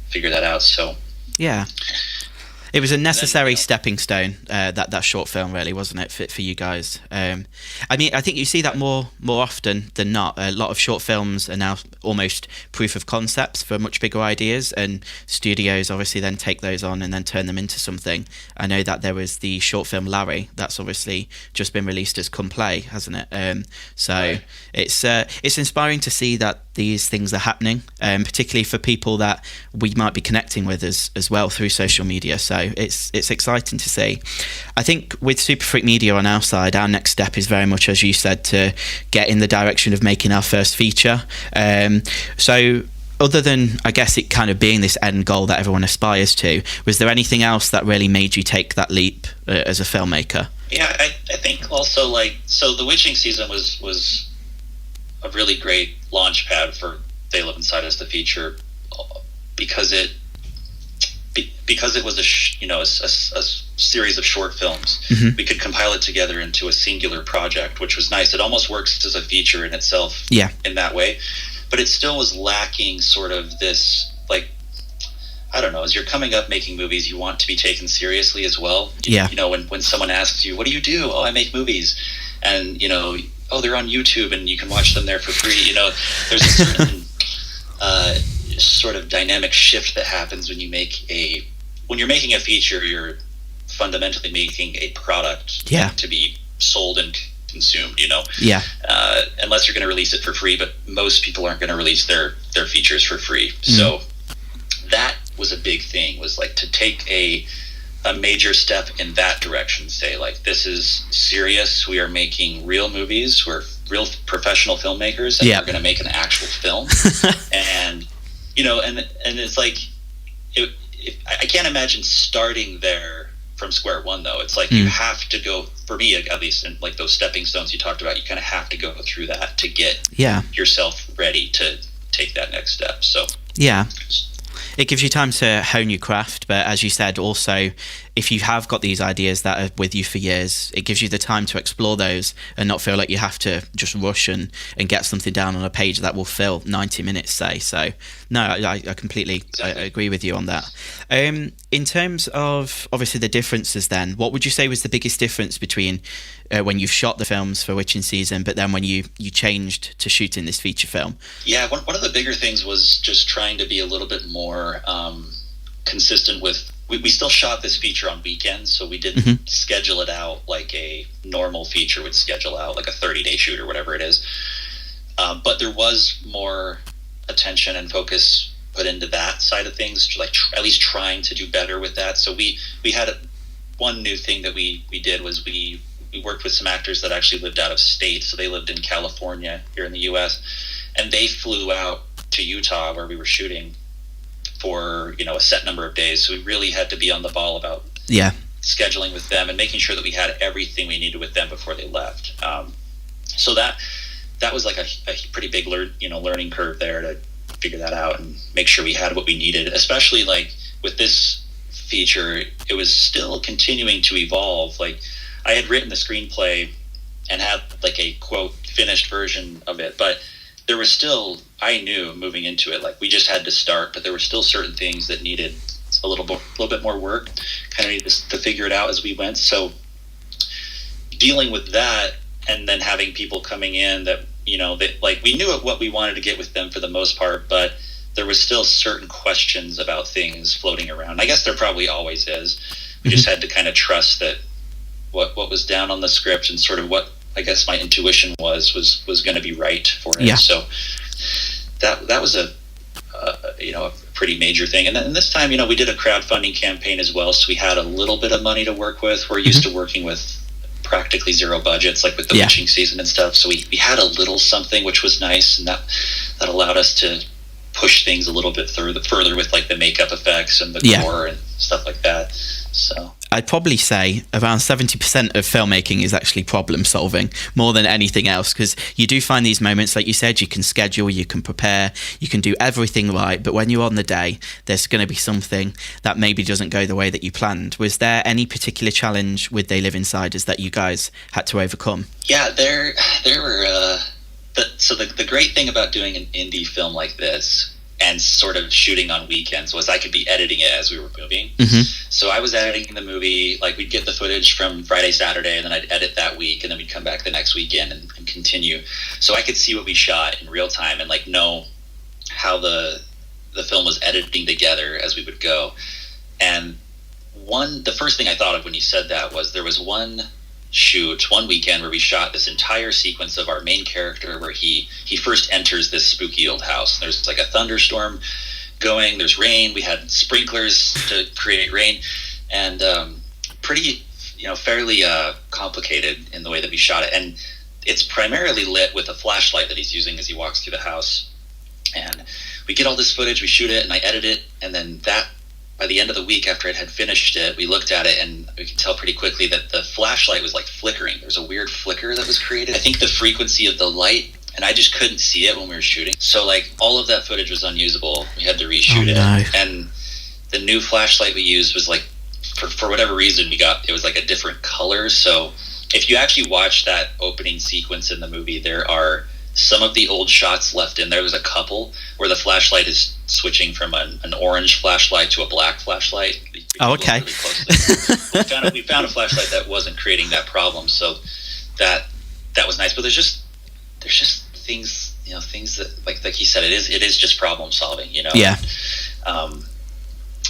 figure that out. So it was a necessary stepping stone, that short film, really, wasn't it, for you guys? I mean, I think you see that more often than not. A lot of short films are now almost proof of concepts for much bigger ideas, and studios obviously then take those on and then turn them into something. I know that there was the short film Larry that's obviously just been released as Come Play, hasn't it? It's inspiring to see that these things are happening, particularly for people that we might be connecting with as well through social media. So it's exciting to see. I think with Super Freak Media on our side, our next step is very much, as you said, to get in the direction of making our first feature. So other than, I guess, it kind of being this end goal that everyone aspires to, was there anything else that really made you take that leap as a filmmaker? Yeah, I think also, like, so the witching season was a really great launch pad for They Live Inside Us, the feature, because it was a series of short films. Mm-hmm. We could compile it together into a singular project, which was nice. It almost works as a feature in itself in that way, but it still was lacking sort of this, like, I don't know, as you're coming up making movies, you want to be taken seriously as well. You know, when someone asks you, what do you do? Oh, I make movies. And, you know, oh, they're on YouTube and you can watch them there for free. You know, there's a certain sort of dynamic shift that happens when you're making a feature. You're fundamentally making a product to be sold and consumed, you know. Unless you're going to release it for free, but most people aren't going to release their features for free. So that was a big thing, was like to take a major step in that direction, say, like, this is serious, we are making real movies, we're real professional filmmakers, and we're going to make an actual film. And, you know, and it's like, I can't imagine starting there from square one, though. It's like you have to go, for me at least, in like those stepping stones you talked about, you kind of have to go through that to get yourself ready to take that next step. So it gives you time to hone your craft, but as you said, also, if you have got these ideas that are with you for years, it gives you the time to explore those and not feel like you have to just rush and get something down on a page that will fill 90 minutes, say. So, no, I completely agree with you on that. In terms of, obviously, the differences then, what would you say was the biggest difference between when you've shot the films for Witching Season, but then when you changed to shooting this feature film? Yeah, one of the bigger things was just trying to be a little bit more consistent with, we still shot this feature on weekends, so we didn't schedule it out like a normal feature would schedule out, like a 30-day shoot or whatever it is. But there was more attention and focus put into that side of things, like at least trying to do better with that. So we had one new thing that we did was we worked with some actors that actually lived out of state. So they lived in California here in the US, and they flew out to Utah where we were shooting for, you know, a set number of days. So we really had to be on the ball about scheduling with them and making sure that we had everything we needed with them before they left. So that was like a pretty big learning curve there to figure that out and make sure we had what we needed, especially like with this feature. It was still continuing to evolve. Like, I had written the screenplay and had like a quote finished version of it, but there was still, I knew moving into it, like, we just had to start, but there were still certain things that needed a little bit more work, kind of needed to figure it out as we went. So dealing with that, and then having people coming in that, you know, that, like, we knew what we wanted to get with them for the most part, but there was still certain questions about things floating around. I guess there probably always is. We just had to kind of trust that what was down on the script and sort of what I guess my intuition was going to be right for it. So that was a pretty major thing. And then this time, you know, we did a crowdfunding campaign as well, so we had a little bit of money to work with. We're used to working with practically zero budgets, like with the Witching Season and stuff. So we had a little something, which was nice, and that allowed us to push things a little bit further with like the makeup effects and the gore and stuff like that. So I'd probably say around 70% of filmmaking is actually problem solving more than anything else, because you do find these moments, like you said, you can schedule, you can prepare, you can do everything right, but when you're on the day, there's going to be something that maybe doesn't go the way that you planned. Was there any particular challenge with They Live Insiders that you guys had to overcome? Yeah, there were. So the great thing about doing an indie film like this and sort of shooting on weekends was I could be editing it as we were moving. Mm-hmm. So I was editing the movie, like we'd get the footage from Friday, Saturday, and then I'd edit that week, and then we'd come back the next weekend and continue. So I could see what we shot in real time and like know how the film was editing together as we would go. And the first thing I thought of when you said that was there was one weekend where we shot this entire sequence of our main character where he first enters this spooky old house. There's like a thunderstorm going, there's rain, we had sprinklers to create rain, and pretty, fairly complicated in the way that we shot it. And it's primarily lit with a flashlight that he's using as he walks through the house. And we get all this footage, we shoot it, and I edit it, and then by the end of the week after it had finished it, we looked at it and we could tell pretty quickly that the flashlight was like flickering. There was a weird flicker that was created. I think the frequency of the light, and I just couldn't see it when we were shooting. So like all of that footage was unusable. We had to reshoot it. And the new flashlight we used was like, for whatever reason, it was like a different color. So if you actually watch that opening sequence in the movie, there are some of the old shots left in there. There's a couple where the flashlight is switching from an orange flashlight to a black flashlight. Oh, okay. Really we found a flashlight that wasn't creating that problem, so that was nice. But there's just things, things that like he said, it is just problem solving, Yeah.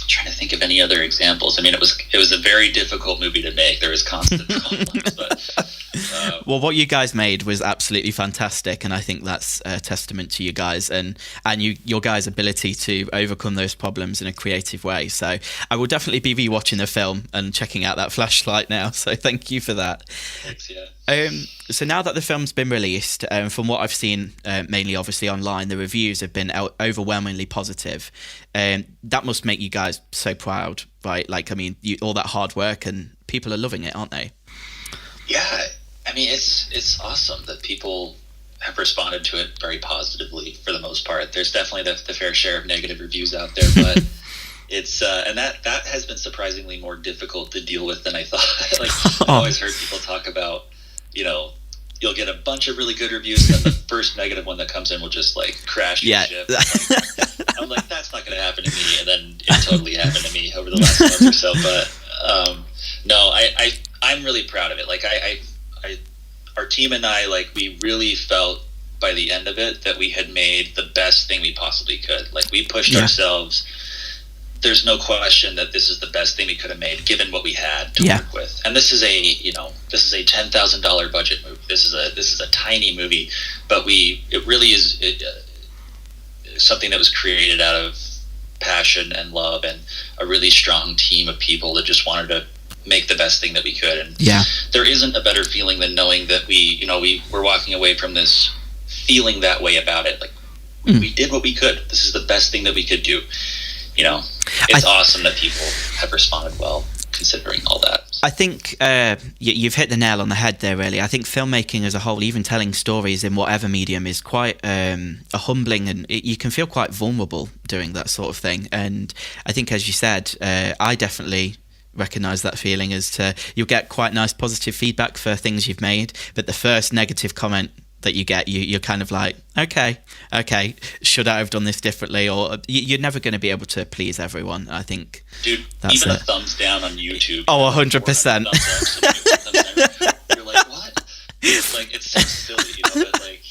Trying to think of any other examples. I mean, it was a very difficult movie to make. There was constant problems, but. Well, what you guys made was absolutely fantastic, and I think that's a testament to you guys and your guys' ability to overcome those problems in a creative way. So I will definitely be rewatching the film and checking out that flashlight now. So thank you for that. Thanks, yeah. So now that the film's been released, from what I've seen, mainly obviously online, the reviews have been overwhelmingly positive. That must make you guys so proud, right? Like, I mean, all that hard work, and people are loving it, aren't they? Yeah, I mean, it's awesome that people have responded to it very positively for the most part. There's definitely the fair share of negative reviews out there, but it's and that has been surprisingly more difficult to deal with than I thought. Like I've always heard people talk about, you'll get a bunch of really good reviews, and then the first negative one that comes in will just like crash your ship. I'm like, that's not going to happen to me, and then it totally happened to me over the last month or so. But no, I'm really proud of it. Like our team and I, like, we really felt by the end of it that we had made the best thing we possibly could. Like, we pushed ourselves. There's no question that this is the best thing we could have made, given what we had to work with. And this is a $10,000 budget movie. This is a tiny movie, but it really is something that was created out of passion and love and a really strong team of people that just wanted to make the best thing that we could. And there isn't a better feeling than knowing that we were walking away from this feeling that way about it. Like, we did what we could. This is the best thing that we could do. It's awesome that people have responded well, considering all that. I think you've hit the nail on the head there, really. I think filmmaking as a whole, even telling stories in whatever medium, is quite a humbling, and you can feel quite vulnerable doing that sort of thing. And I think, as you said, I definitely recognise that feeling as to you'll get quite nice positive feedback for things you've made, but the first negative comment that you get, you're kind of like, okay, should I have done this differently? Or you're never going to be able to please everyone, I think. Dude, even a thumbs down on YouTube. Oh, 100%. You're like, what? Like, it's so silly, but like,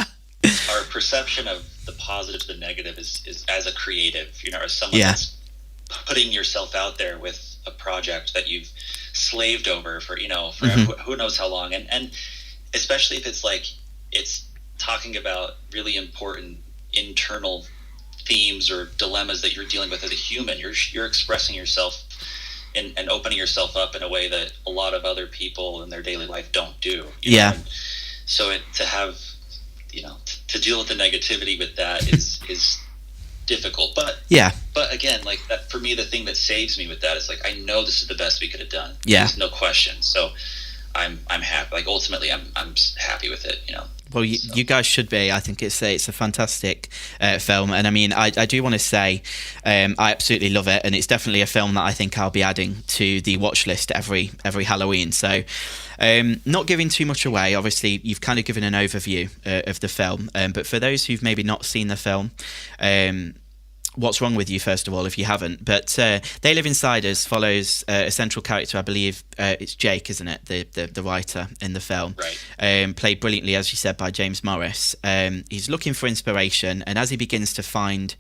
our perception of the positive to the negative is as a creative, as someone that's putting yourself out there with a project that you've slaved over for, who knows how long. And especially if it's like, it's talking about really important internal themes or dilemmas that you're dealing with as a human. You're expressing yourself and opening yourself up in a way that a lot of other people in their daily life don't do. And so to have, to deal with the negativity with that is difficult, but again, like that for me, the thing that saves me with that is like I know this is the best we could have done. There's no question. So I'm happy. Like ultimately, I'm happy with it. Well, you guys should be. I think it's a fantastic film, and I mean, I do want to say I absolutely love it, and it's definitely a film that I think I'll be adding to the watch list every Halloween. So, not giving too much away. Obviously, you've kind of given an overview of the film, but for those who've maybe not seen the film, what's wrong with you, first of all, if you haven't? But They Live Inside Us follows a central character, I believe it's Jake, isn't it? The writer in the film. Right. Played brilliantly, as you said, by James Morris. He's looking for inspiration, and as he begins to find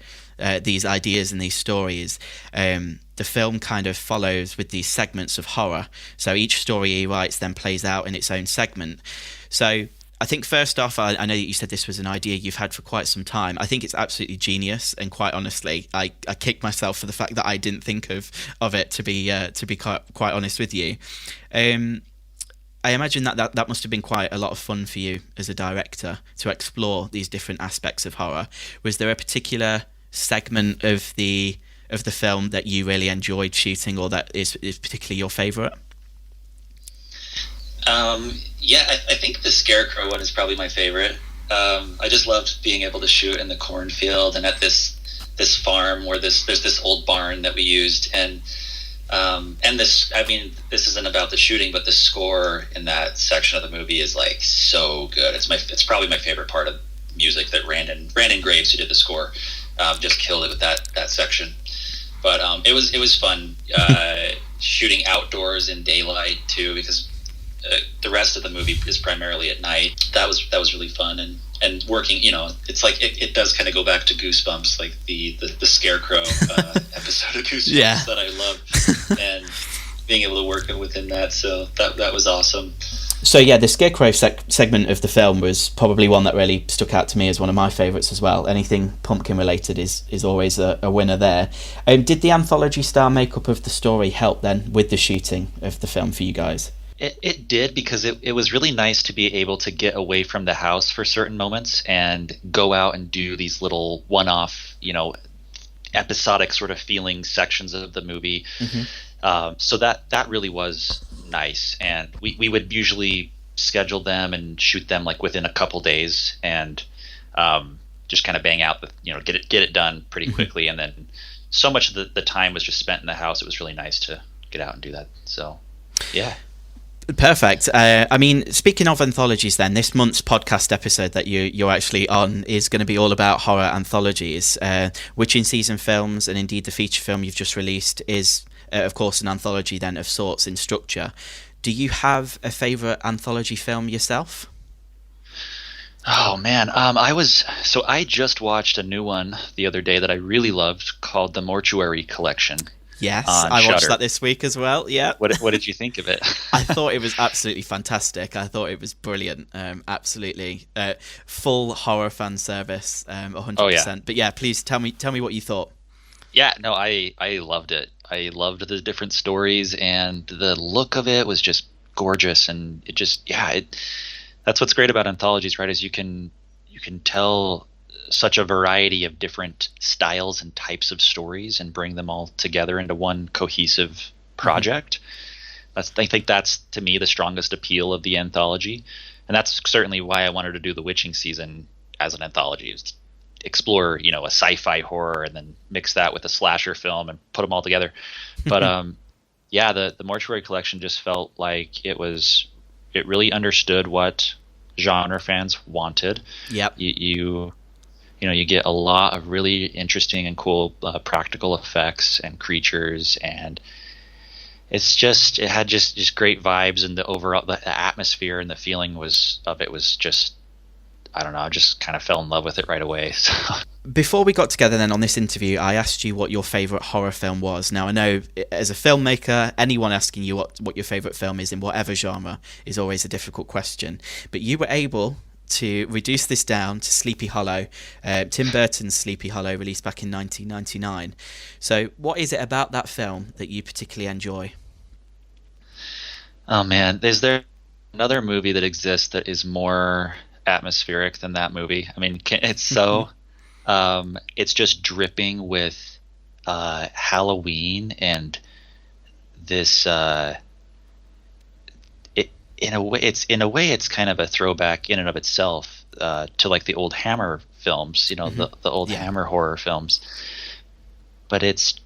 these ideas and these stories, the film kind of follows with these segments of horror. So each story he writes then plays out in its own segment. So I think first off, I know that you said this was an idea you've had for quite some time. I think it's absolutely genius, and quite honestly, I kick myself for the fact that I didn't think of it. To be quite honest with you, I imagine that must have been quite a lot of fun for you as a director to explore these different aspects of horror. Was there a particular segment of the film that you really enjoyed shooting, or that is particularly your favourite? I think the Scarecrow one is probably my favorite. I just loved being able to shoot in the cornfield and at this farm where there's this old barn that we used, and this, I mean, this isn't about the shooting, but the score in that section of the movie is like so good. It's probably my favorite part of music that Brandon Graves, who did the score, just killed it with that section. But it was fun shooting outdoors in daylight too, because the rest of the movie is primarily at night. That was really fun, and working, it's like it does kind of go back to Goosebumps, like the Scarecrow episode of Goosebumps that I love, and being able to work within that, so that was awesome. So yeah, the Scarecrow segment of the film was probably one that really stuck out to me as one of my favourites as well. Anything pumpkin related is always a winner there. Did the anthology style makeup of the story help then with the shooting of the film for you guys? It did, because it was really nice to be able to get away from the house for certain moments and go out and do these little one-off, episodic sort of feeling sections of the movie. Mm-hmm. So that really was nice, and we would usually schedule them and shoot them like within a couple days, and just kind of bang out get it done pretty quickly. And then so much of the time was just spent in the house. It was really nice to get out and do that. So yeah. Perfect. I mean, speaking of anthologies then, this month's podcast episode that you're actually on is going to be all about horror anthologies, Witching Season Films, and indeed the feature film you've just released is, of course, an anthology then of sorts in structure. Do you have a favourite anthology film yourself? Oh man, I just watched a new one the other day that I really loved called The Mortuary Collection. Yes, I watched that this week as well. Yeah. What did you think of it? I thought it was absolutely fantastic. I thought it was brilliant. Absolutely full horror fan service. 100%. Oh, yeah. But yeah, please tell me what you thought. Yeah, no, I loved it. I loved the different stories, and the look of it was just gorgeous, and it just that's what's great about anthologies, right? Is you can tell such a variety of different styles and types of stories and bring them all together into one cohesive project. Mm-hmm. I think that's, to me, the strongest appeal of the anthology, and that's certainly why I wanted to do the Witching Season as an anthology, is to explore a sci-fi horror and then mix that with a slasher film and put them all together. But the Mortuary Collection just felt like it really understood what genre fans wanted. Yep. You get a lot of really interesting and cool practical effects and creatures, and it had just great vibes, and the atmosphere and the feeling was just, I don't know, I just kind of fell in love with it right away. So. Before we got together then on this interview, I asked you what your favourite horror film was. Now, I know as a filmmaker, anyone asking you what your favourite film is in whatever genre is always a difficult question, but you were able to reduce this down to Sleepy Hollow, Tim Burton's Sleepy Hollow, released back in 1999. So what is it about that film that you particularly enjoy? Oh man, is there another movie that exists that is more atmospheric than that movie? I mean, it's so It's just dripping with Halloween and this. In a way, it's kind of a throwback in and of itself to like the old Hammer films, the old Hammer horror films. But it's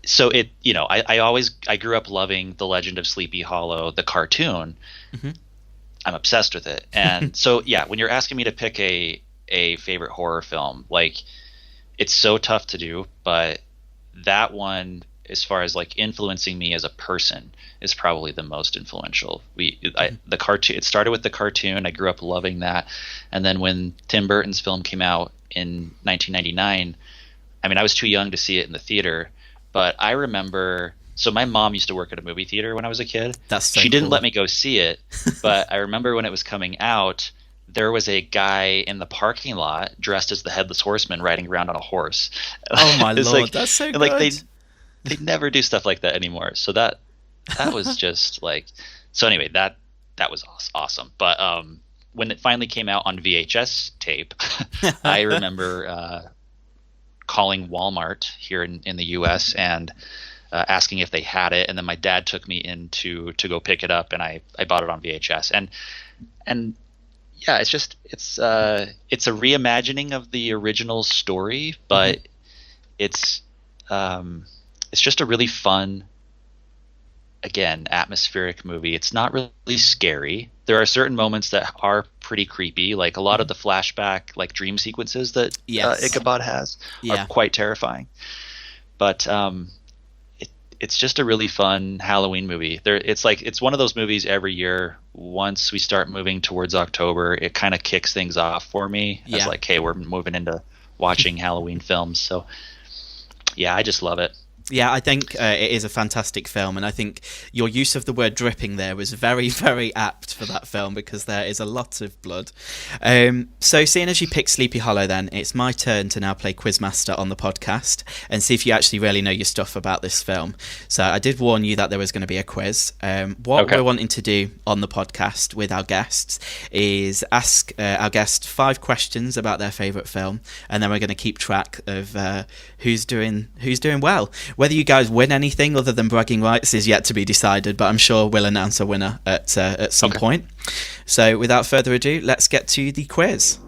so it, I grew up loving The Legend of Sleepy Hollow, the cartoon. Mm-hmm. I'm obsessed with it, and so yeah, when you're asking me to pick a favorite horror film, like it's so tough to do, but that one, as far as like influencing me as a person, is probably the most influential. The cartoon. It started with the cartoon. I grew up loving that, and then when Tim Burton's film came out in 1999, I mean, I was too young to see it in the theater, but I remember. So my mom used to work at a movie theater when I was a kid. She didn't let me go see it, but I remember when it was coming out, there was a guy in the parking lot dressed as the Headless Horseman riding around on a horse. Oh my lord, that's so good. Like they never do stuff like that anymore. So that was just like. So anyway, that was awesome. But when it finally came out on VHS tape, I remember calling Walmart here in the U.S. and asking if they had it, and then my dad took me in to go pick it up, and I bought it on VHS. And yeah, it's a reimagining of the original story, but it's just a really fun, again, atmospheric movie. It's not really scary. There are certain moments that are pretty creepy, like a lot of the flashback, like dream sequences that Ichabod has are quite terrifying. But it's just a really fun Halloween movie. It's one of those movies every year. Once we start moving towards October, it kind of kicks things off for me. It's like, hey, we're moving into watching Halloween films. So yeah, I just love it. Yeah, I think it is a fantastic film, and I think your use of the word dripping there was very, very apt for that film, because there is a lot of blood. So seeing as you picked Sleepy Hollow, then it's my turn to now play Quizmaster on the podcast and see if you actually really know your stuff about this film. So I did warn you that there was going to be a quiz. What we're wanting to do on the podcast with our guests is ask our guests 5 questions about their favourite film, and then we're going to keep track of who's doing well. Whether you guys win anything other than bragging rights is yet to be decided, but I'm sure we'll announce a winner at some point. So without further ado, let's get to the quiz.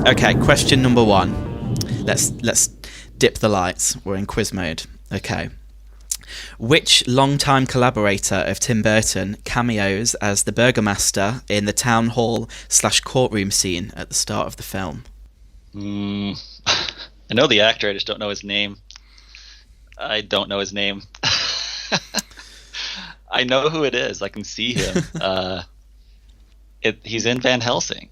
Okay, question number 1. Let's dip the lights. We're in quiz mode. Okay. Which longtime collaborator of Tim Burton cameos as the burgomaster in the town hall / courtroom scene at the start of the film? I know the actor, I just don't know his name. I don't know his name. I know who it is. I can see him. He's in Van Helsing,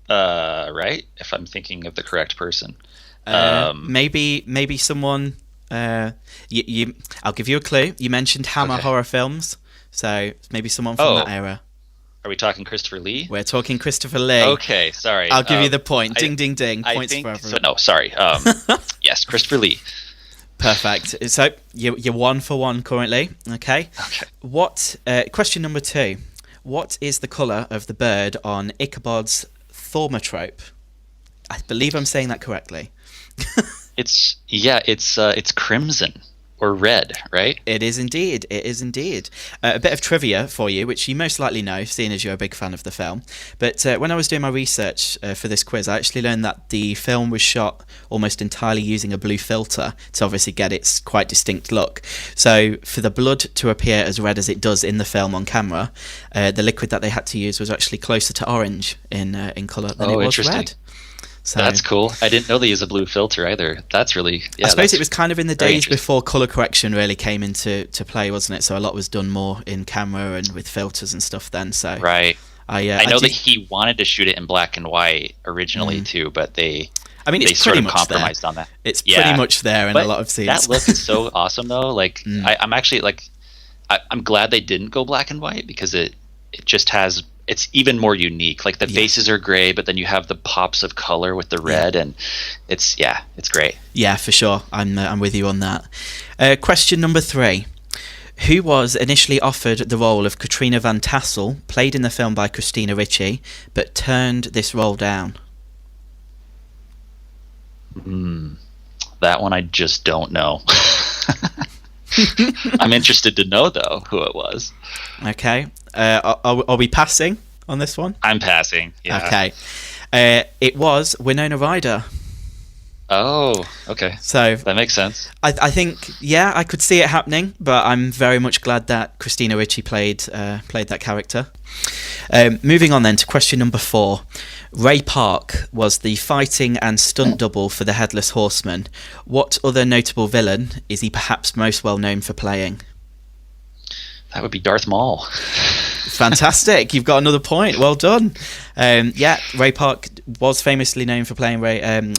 right? If I'm thinking of the correct person. Maybe someone... I'll give you a clue. You mentioned Hammer horror films, so maybe someone from that era. Are we talking Christopher Lee? We're talking Christopher Lee. Okay, sorry. I'll give you the point. Ding, ding, ding. Points for everyone. So, no, sorry. Yes, Christopher Lee. Perfect. So you're 1 for 1 currently. Okay. What? Question number 2. What is the colour of the bird on Ichabod's thaumatrope? I believe I'm saying that correctly. It's crimson or red, right? It is indeed. A bit of trivia for you, which you most likely know, seeing as you're a big fan of the film. But when I was doing my research for this quiz, I actually learned that the film was shot almost entirely using a blue filter to obviously get its quite distinct look. So for the blood to appear as red as it does in the film on camera, the liquid that they had to use was actually closer to orange in colour than it was red. So, that's cool. I didn't know they use a blue filter either. That's really... Yeah, I suppose it was kind of in the days before colour correction really came into play, wasn't it? So a lot was done more in camera and with filters and stuff then. So right. I know that he wanted to shoot it in black and white originally too, but they sort of compromised on that. It's pretty much there in a lot of scenes. That look is so awesome though. Like I'm actually like I'm glad they didn't go black and white, because it just has... It's even more unique. Like the faces are gray, but then you have the pops of color with the red, and it's great. Yeah, for sure. I'm with you on that. Question number 3. Who was initially offered the role of Katrina Van Tassel, played in the film by Christina Ricci, but turned this role down? That one I just don't know. I'm interested to know, though, who it was. Okay. Are we passing on this one? I'm passing, yeah. Okay. It was Winona Ryder. Oh, okay. So that makes sense. I think, yeah, I could see it happening, but I'm very much glad that Christina Ricci played that character. Moving on then to question number 4. Ray Park was the fighting and stunt double for the Headless Horseman. What other notable villain is he perhaps most well known for playing? That would be Darth Maul. Fantastic. You've got another point. Well done. Yeah, Ray Park was famously known for playing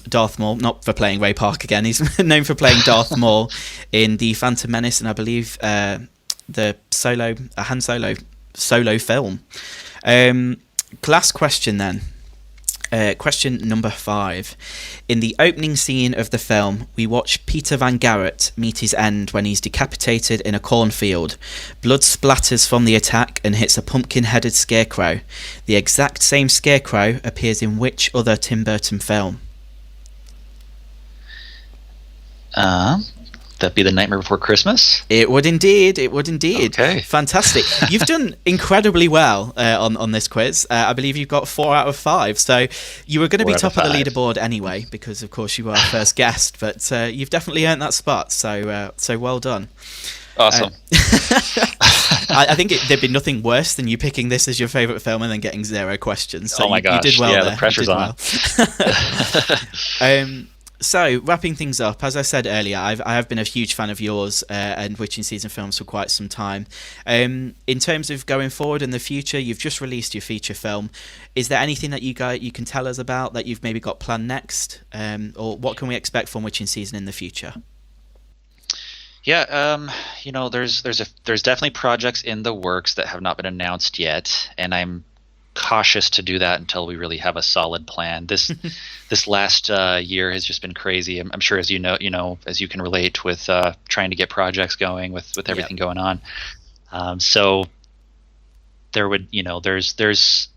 Darth Maul. Not for playing Ray Park again. He's known for playing Darth Maul in the Phantom Menace and I believe the Han Solo film. Last question then. Question number 5. In the opening scene of the film, we watch Peter Van Garrett meet his end when he's decapitated in a cornfield. Blood splatters from the attack and hits a pumpkin-headed scarecrow. The exact same scarecrow appears in which other Tim Burton film? That'd be The Nightmare Before Christmas? It would indeed. Okay. Fantastic. You've done incredibly well on this quiz. I believe you've got 4 out of 5. So you were going to be top of the leaderboard anyway, because of course you were our first guest, but you've definitely earned that spot. So well done. Awesome. I think there'd be nothing worse than you picking this as your favourite film and then getting 0 questions. So oh my gosh. You did well there. The pressure's on. Well. So, wrapping things up, as I said earlier, I have been a huge fan of yours and Witching Season films for quite some time. In terms of going forward in the future, you've just released your feature film. Is there anything that you can tell us about that you've maybe got planned next? Or what can we expect from Witching Season in the future? Yeah, there's definitely projects in the works that have not been announced yet, and I'm cautious to do that until we really have a solid plan. This last year has just been crazy. I'm sure, as you know, as you can relate with trying to get projects going with everything going on. So there would, there's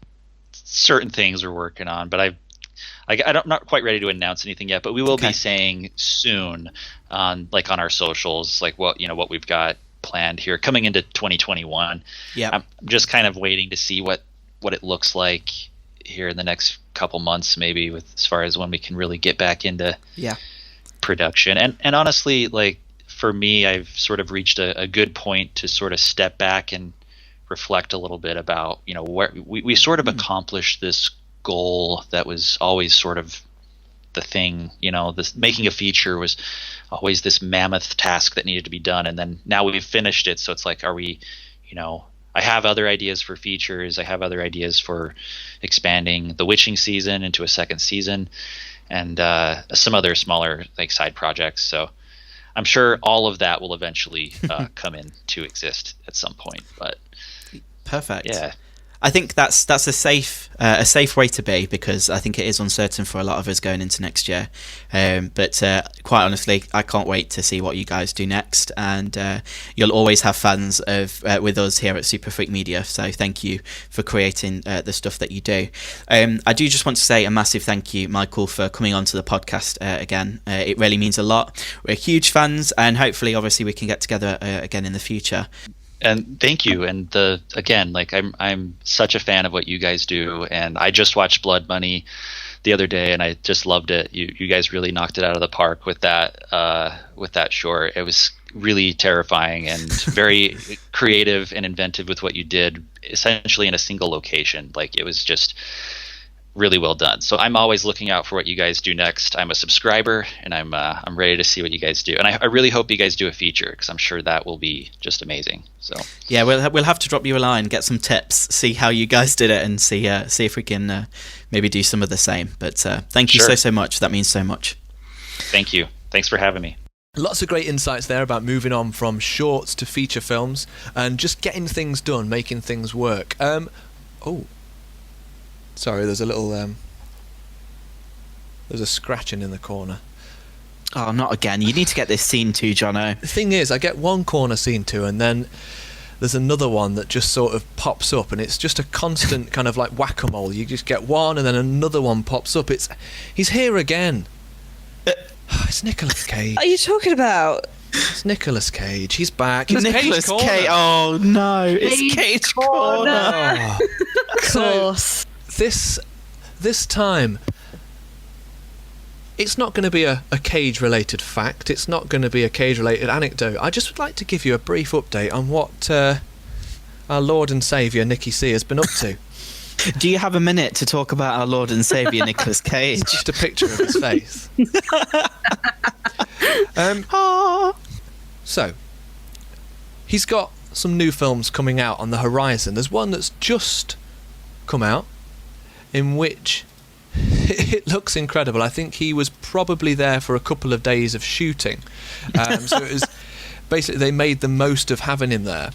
certain things we're working on, but I'm not quite ready to announce anything yet. But we will be saying soon on our socials, what we've got planned here coming into 2021. Yeah, I'm just kind of waiting to see what it looks like here in the next couple months, maybe, with as far as when we can really get back into production. And honestly, for me, I've sort of reached a good point to sort of step back and reflect a little bit about, where we sort of accomplished this goal that was always sort of the thing, this making a feature was always this mammoth task that needed to be done. And then now we've finished it. So it's are we, I have other ideas for features. I have other ideas for expanding the Witching Season into a second season, and some other smaller side projects. So I'm sure all of that will eventually come in to exist at some point. But perfect. Yeah. I think that's a safe way to be, because I think it is uncertain for a lot of us going into next year. But quite honestly, I can't wait to see what you guys do next. And you'll always have fans with us here at Super Freak Media. So thank you for creating the stuff that you do. I do just want to say a massive thank you, Michael, for coming onto the podcast again. It really means a lot. We're huge fans, and hopefully, obviously, we can get together again in the future. And thank you. And I'm such a fan of what you guys do. And I just watched Blood Money the other day, and I just loved it. You guys really knocked it out of the park with that short. It was really terrifying and very creative and inventive with what you did, essentially in a single location. It was just really well done. So I'm always looking out for what you guys do next. I'm a subscriber, and I'm ready to see what you guys do. And I really hope you guys do a feature, because I'm sure that will be just amazing. So yeah, we'll have to drop you a line, get some tips, see how you guys did it, and see if we can maybe do some of the same. But thank you so much. That means so much. Thank you. Thanks for having me. Lots of great insights there about moving on from shorts to feature films and just getting things done, making things work. Sorry, there's a little there's a scratching in the corner. Oh, not again. You need to get this scene too, Jono. The thing is, I get one corner scene to, and then there's another one that just sort of pops up, and it's just a constant kind of like whack-a-mole. You just get one, and then another one pops up. He's here again. It's Nicolas Cage. Are you talking about? It's Nicolas Cage. He's back. It's Nicolas Cage Cage. Oh no, it's Cage Corner. Oh. Of course. So, this time, it's not going to be a Cage-related fact. It's not going to be a Cage-related anecdote. I just would like to give you a brief update on what our Lord and Saviour Nicky C has been up to. Do you have a minute to talk about our Lord and Saviour Nicolas Cage? It's just a picture of his face. So, he's got some new films coming out on the horizon. There's one that's just come out, in which it looks incredible. I think he was probably there for a couple of days of shooting. So it was basically, they made the most of having him there.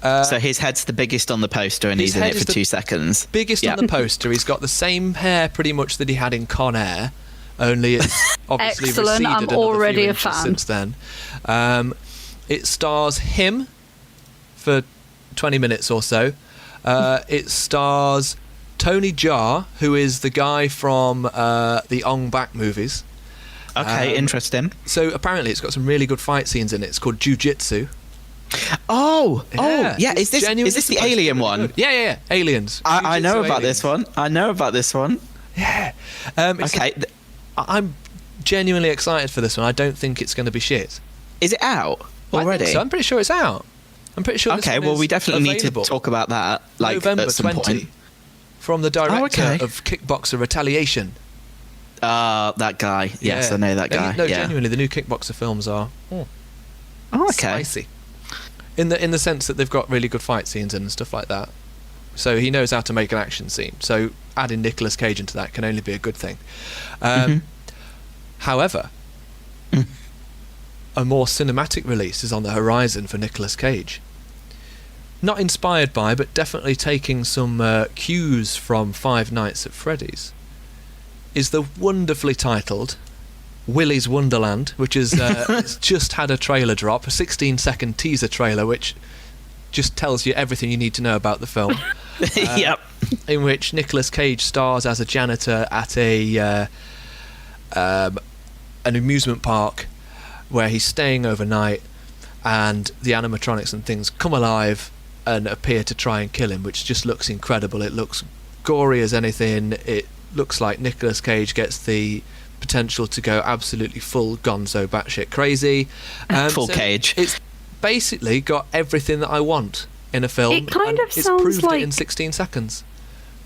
So his head's the biggest on the poster, and he's in it for 2 seconds. Biggest on the poster. He's got the same hair pretty much that he had in Con Air, only it's obviously Excellent. receded I'm already a another few inches fan. since then. It stars him for 20 minutes or so. It stars Tony Jaa, who is the guy from the Ong Bak movies. Okay, interesting. So apparently it's got some really good fight scenes in it. It's called Jiu-Jitsu. Yeah. Is this the Alien one? Yeah. Aliens. I know Jiu-Jitsu about Aliens. this one. Yeah. Okay. I'm genuinely excited for this one. I don't think it's going to be shit. Is it out already? I think so. I'm pretty sure it's out. I'm pretty sure. Okay, this one well, is we definitely available. need to talk about that, like, November at some 20, point. from the director okay. of Kickboxer Retaliation. That guy. Yes, Yeah. I know that guy. No, yeah. genuinely, the new Kickboxer films are Okay. spicy. In the sense that they've got really good fight scenes and stuff like that. So he knows how to make an action scene. So adding Nicolas Cage into that can only be a good thing. However, a more cinematic release is on the horizon for Nicolas Cage. Not inspired by, but definitely taking some cues from Five Nights at Freddy's, is the wonderfully titled Willy's Wonderland, which is it's just had a trailer drop, a 16-second teaser trailer, which just tells you everything you need to know about the film. Yep. In which Nicolas Cage stars as a janitor at an amusement park where he's staying overnight, and the animatronics and things come alive and appear to try and kill him, which just looks incredible. It looks gory as anything. It looks like Nicolas Cage gets the potential to go absolutely full gonzo batshit crazy. Full Cage. It's basically got everything that I want in a film. It kind and of it's sounds proved like it in 16 seconds.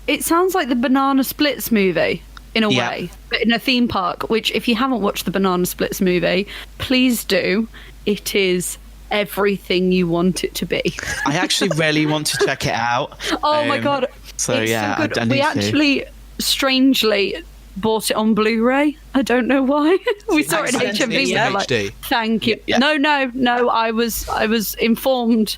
It sounds like the Banana Splits movie, in a Yeah. way, but in a theme park, which, if you haven't watched the Banana Splits movie, please do. It is everything you want it to be. I actually really want to check it out. Oh my God. So it's yeah, so good. I need We to. actually, strangely, bought it on Blu-ray. I don't know why. We saw it in Accidentally, HMV. yeah. We were like, HD. thank you. Yeah. No. I was informed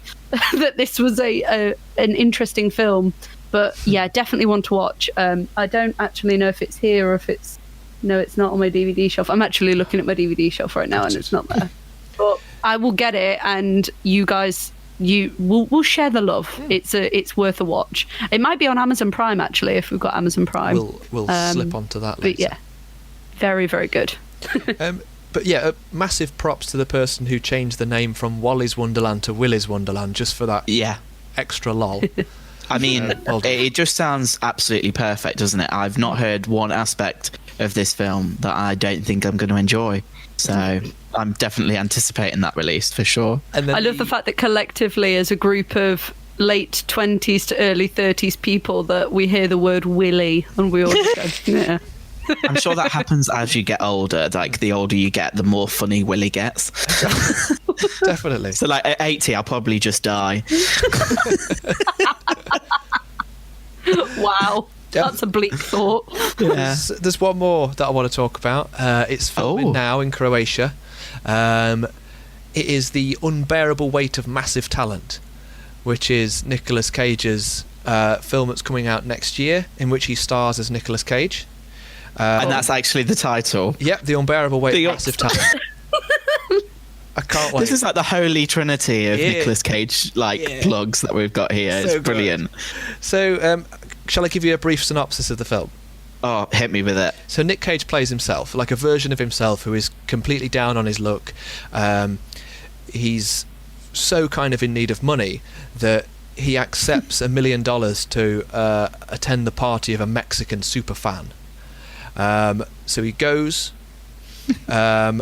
that this was an interesting film, but yeah, definitely want to watch. I don't actually know if it's here or if it's no, it's not on my DVD shelf. I'm actually looking at my DVD shelf right now, and it's not there. But I will get it, and you guys. We'll share the love. It's worth a watch. It might be on Amazon Prime, actually, if we've got Amazon Prime. We'll slip onto that later. But yeah, very, very good. But yeah, massive props to the person who changed the name from Wally's Wonderland to Willy's Wonderland just for that Yeah. extra lol. I mean, well done. it just sounds absolutely perfect, doesn't it? I've not heard one aspect of this film that I don't think I'm going to enjoy. So I'm definitely anticipating that release for sure. And then I love the fact that collectively, as a group of late 20s to early 30s people, that we hear the word Willy and we all just go, yeah. I'm sure that happens as you get older. Like, the older you get, the more funny Willy gets. definitely. So, like, at 80, I'll probably just die. Wow. That's a bleak thought. Yeah. There's one more that I want to talk about. It's filming now in Croatia. It is The Unbearable Weight of Massive Talent, which is Nicolas Cage's film that's coming out next year, in which he stars as Nicolas Cage. And that's actually the title. Yep, The Unbearable Weight of Massive Talent. I can't wait. This is like the holy trinity of Nicolas Cage plugs that we've got here. It's brilliant. So, shall I give you a brief synopsis of the film? Oh, hit me with it. So Nick Cage plays himself, like a version of himself who is completely down on his luck. He's so kind of in need of money that he accepts $1 million to attend the party of a Mexican super fan. So he goes, and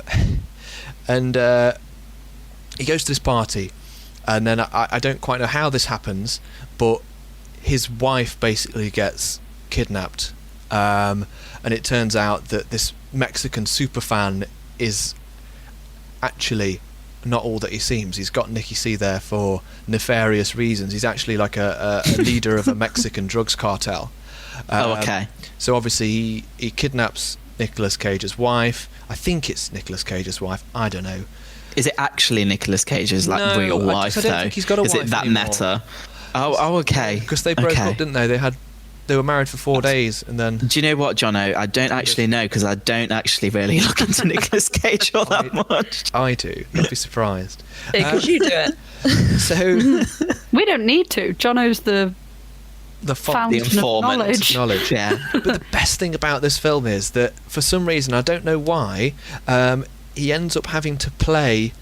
he goes to this party, and then I don't quite know how this happens, but his wife basically gets kidnapped, and it turns out that this Mexican superfan is actually not all that he seems. He's got Nicky C there for nefarious reasons. He's actually like a leader of a Mexican drugs cartel. Okay. So obviously he kidnaps Nicolas Cage's wife. I think it's Nicolas Cage's wife. I don't know. Is it actually Nicolas Cage's No, real wife, I don't though? think he's got a Is wife it that anymore. meta? Oh, okay. Because they broke up, didn't they? They were married for 4 days, and then... Do you know what, Jono? I don't actually know, because I don't actually really look into Nicolas Cage all that much. I do. You'd be surprised. Because you do it. So We don't need to. Jono's the fountain of informant. knowledge. Yeah. But the best thing about this film is that, for some reason, I don't know why, he ends up having to play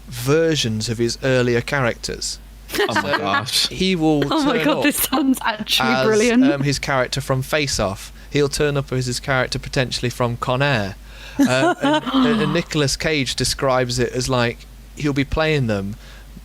versions of his earlier characters. Oh my gosh. He will Oh my turn god, up this sounds actually as brilliant. his character from Face Off. He'll turn up as his character potentially from Con Air. And Nicolas Cage describes it as like he'll be playing them,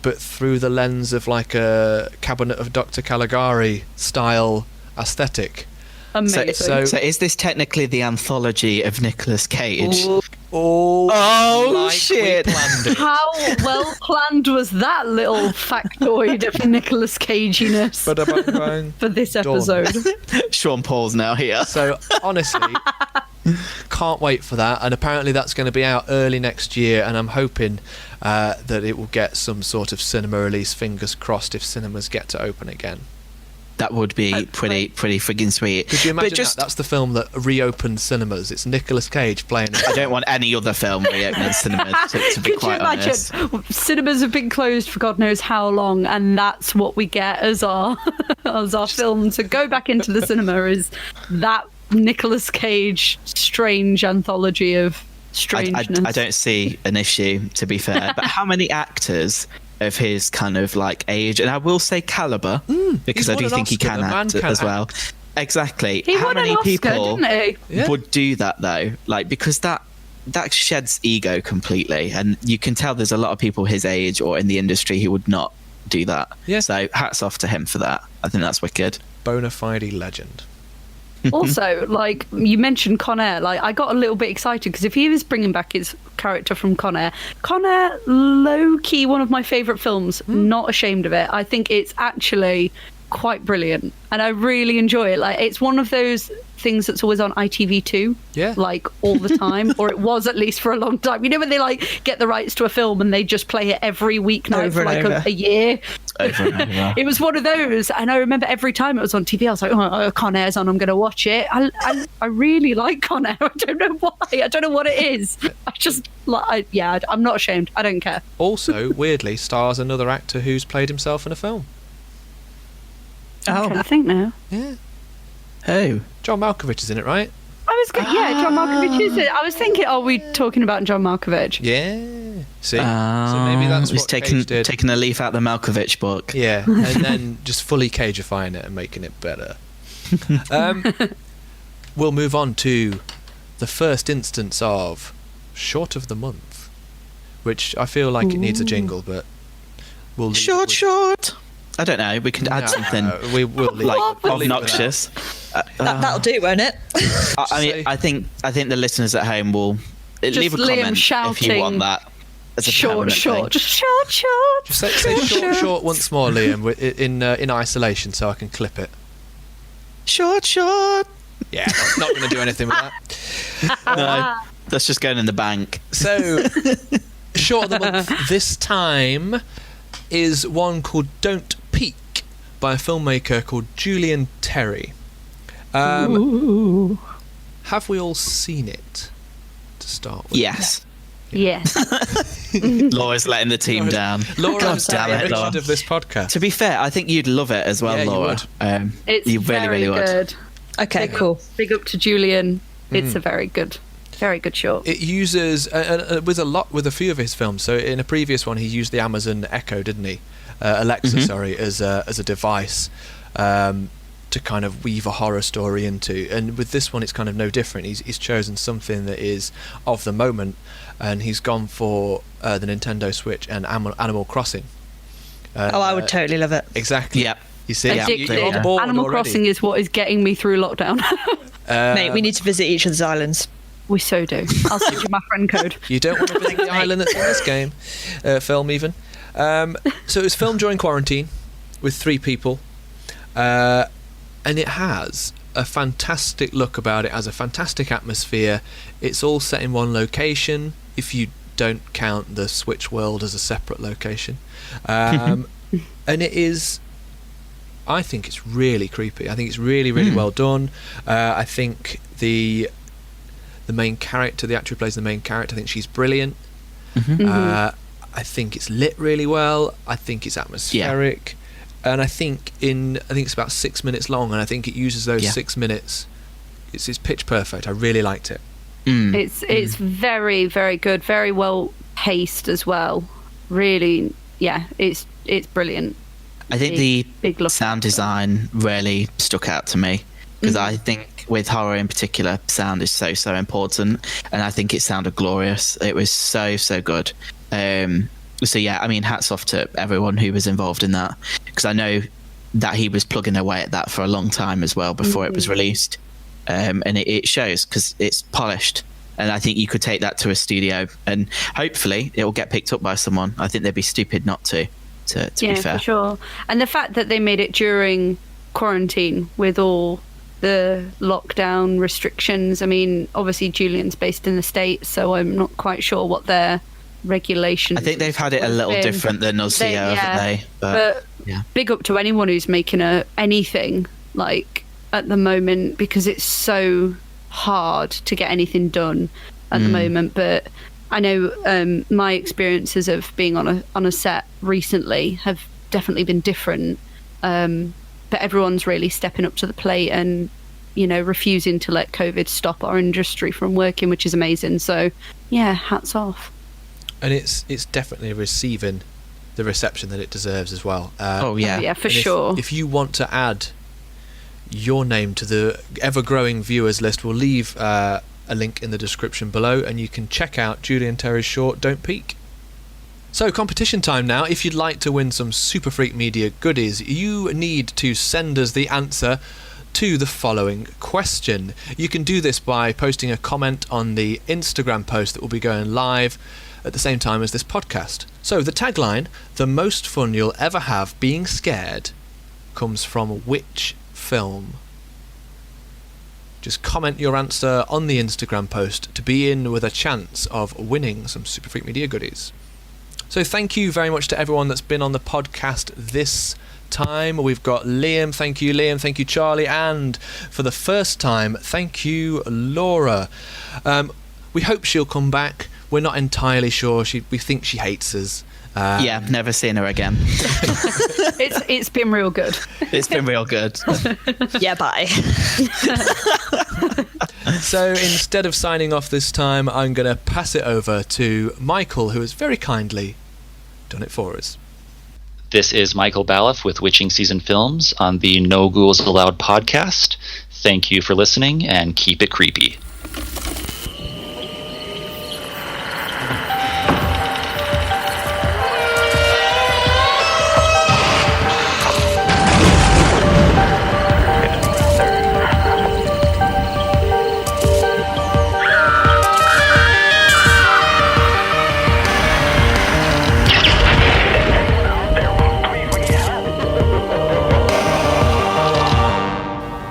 but through the lens of like a Cabinet of Dr. Caligari style aesthetic. Amazing. So is this technically the anthology of Nicolas Cage? Oh, shit. We planned it. How well planned was that little factoid of Nicolas Caginess Ba-da-bang-bang. for this Done. episode? Sean Paul's now here. So honestly, can't wait for that. And apparently that's going to be out early next year. And I'm hoping that it will get some sort of cinema release. Fingers crossed if cinemas get to open again. That would be pretty friggin' sweet. Could you imagine But that's the film that reopened cinemas? It's Nicolas Cage playing it. I don't want any other film reopening cinemas, to be Could you quite imagine? honest. Cinemas have been closed for God knows how long, and that's what we get as our film to go back into the cinema is that Nicolas Cage strange anthology of strangeness. I don't see an issue, to be fair. But how many actors of his kind of like age, and I will say caliber, because I do think he can act as well. Exactly. He how won many an Oscar, people didn't he? would do that though? Like, because that sheds ego completely, and you can tell there's a lot of people his age or in the industry who would not do that. Yeah. So hats off to him for that. I think that's wicked. Bona fide legend. Also, like you mentioned Con Air, like I got a little bit excited because if he was bringing back his character from Con Air, low-key one of my favourite films, not ashamed of it. I think it's actually quite brilliant and I really enjoy it. Like it's one of those things that's always on ITV2, like all the time, or it was at least for a long time. You know when they like get the rights to a film and they just play it every weeknight for like a year. Over and over. It was one of those, and I remember every time it was on TV, I was like, "Oh, Con Air's on. I'm going to watch it." I really like Con Air. I don't know why. I don't know what it is. I just like, I'm not ashamed. I don't care. Also, weirdly, stars another actor who's played himself in a film. I think now. Yeah, Oh, John Malkovich is in it, right? I was good. Yeah, John Malkovich is it. I was thinking, are we talking about John Malkovich? Yeah. See, so maybe that's he's what Cage did. taking a leaf out the Malkovich book. Yeah, and then just fully Cageifying it and making it better. We'll move on to the first instance of Short of the Month, which I feel like it needs a jingle, but we'll leave Short. I don't know. We can add something we will leave, like we'll leave it obnoxious. That'll do, won't it? I mean, I think the listeners at home will leave a Liam comment if shouting, you want that. As a Short. permanent thing. Just short. Just say short once more, Liam, in isolation, so I can clip it. Short. Yeah, not going to do anything with that. No, that's just going in the bank. So, Short of the Month this time is one called Don't Peek by a filmmaker called Julian Terry. Have have we all seen it to start with? Yes. Yes. Laura's letting the team down. Laura, God damn it, Richard Laura. of this podcast. To be fair, I think you'd love it as well, Yeah, you Laura. would. It's you really, very really would. good. Okay, cool. Big up to Julian. It's a very good short. It uses with a few of his films. So in a previous one, he used the Amazon Echo, didn't he? Alexa, sorry, as a device to kind of weave a horror story into. And with this one, it's kind of no different. He's chosen something that is of the moment, and he's gone for the Nintendo Switch and Animal Crossing. I would totally love it. Exactly. Yep. You see, Addicted. you're on board Animal already. Crossing is what is getting me through lockdown. Mate, we need to visit each other's islands. We so do. I'll send you my friend code. You don't want to visit the island that's in this game, film even. So it was filmed during quarantine with 3 people, and it has a fantastic look about it, has a fantastic atmosphere. It's all set in one location, if you don't count the Switch world as a separate location. And it is... I think it's really creepy. I think it's really, really well done. I think the main character, the actor who plays the main character, I think she's brilliant. I think it's lit really well. I think it's atmospheric. And I think it's about 6 minutes long, and I think it uses those 6 minutes. It's pitch perfect. I really liked it. It's very, very good, very well paced as well. Really, it's brilliant. I think Big the look. sound design really stuck out to me, because I think with horror in particular, sound is so important, and I think it sounded glorious. It was so good. So yeah, I mean, hats off to everyone who was involved in that, because I know that he was plugging away at that for a long time as well before it was released, and it shows because it's polished. And I think you could take that to a studio, and hopefully it will get picked up by someone. I think they'd be stupid not to be fair. For sure. And the fact that they made it during quarantine with all the lockdown restrictions. I mean, obviously Julian's based in the States, so I'm not quite sure what their regulations. I think they've had it a little different than us here, haven't they? But big up to anyone who's making anything like at the moment, because it's so hard to get anything done at the moment. But I know my experiences of being on a set recently have definitely been different, but everyone's really stepping up to the plate and, you know, refusing to let COVID stop our industry from working, which is amazing. So yeah, hats off. And it's definitely receiving the reception that it deserves as well. Yeah, for sure. If you want to add your name to the ever-growing viewers list, we'll leave a link in the description below, and you can check out Julian Terry's short Don't Peek. So, competition time now. If you'd like to win some Super Freak Media goodies, you need to send us the answer to the following question. You can do this by posting a comment on the Instagram post that will be going live at the same time as this podcast. So, the tagline, "The most fun you'll ever have being scared," comes from which film? Just comment your answer on the Instagram post to be in with a chance of winning some Super Freak Media goodies. So thank you very much to everyone that's been on the podcast this time. We've got Liam, thank you Liam, thank you Charlie, and for the first time, thank you Laura. We hope she'll come back. We're not entirely sure. We think she hates us. Yeah, never seen her again. It's been real good. It's been real good. Yeah, bye. So instead of signing off this time, I'm going to pass it over to Michael, who has very kindly done it for us. This is Michael Baliff with Witching Season Films on the No Ghouls Allowed podcast. Thank you for listening, and keep it creepy.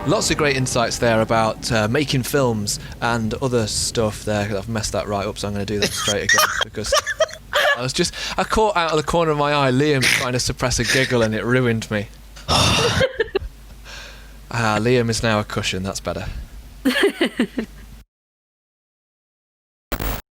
Lots of great insights there about making films and other stuff there. I've messed that right up, so I'm going to do that straight again because I caught out of the corner of my eye Liam trying to suppress a giggle and it ruined me. Liam is now a cushion, that's better.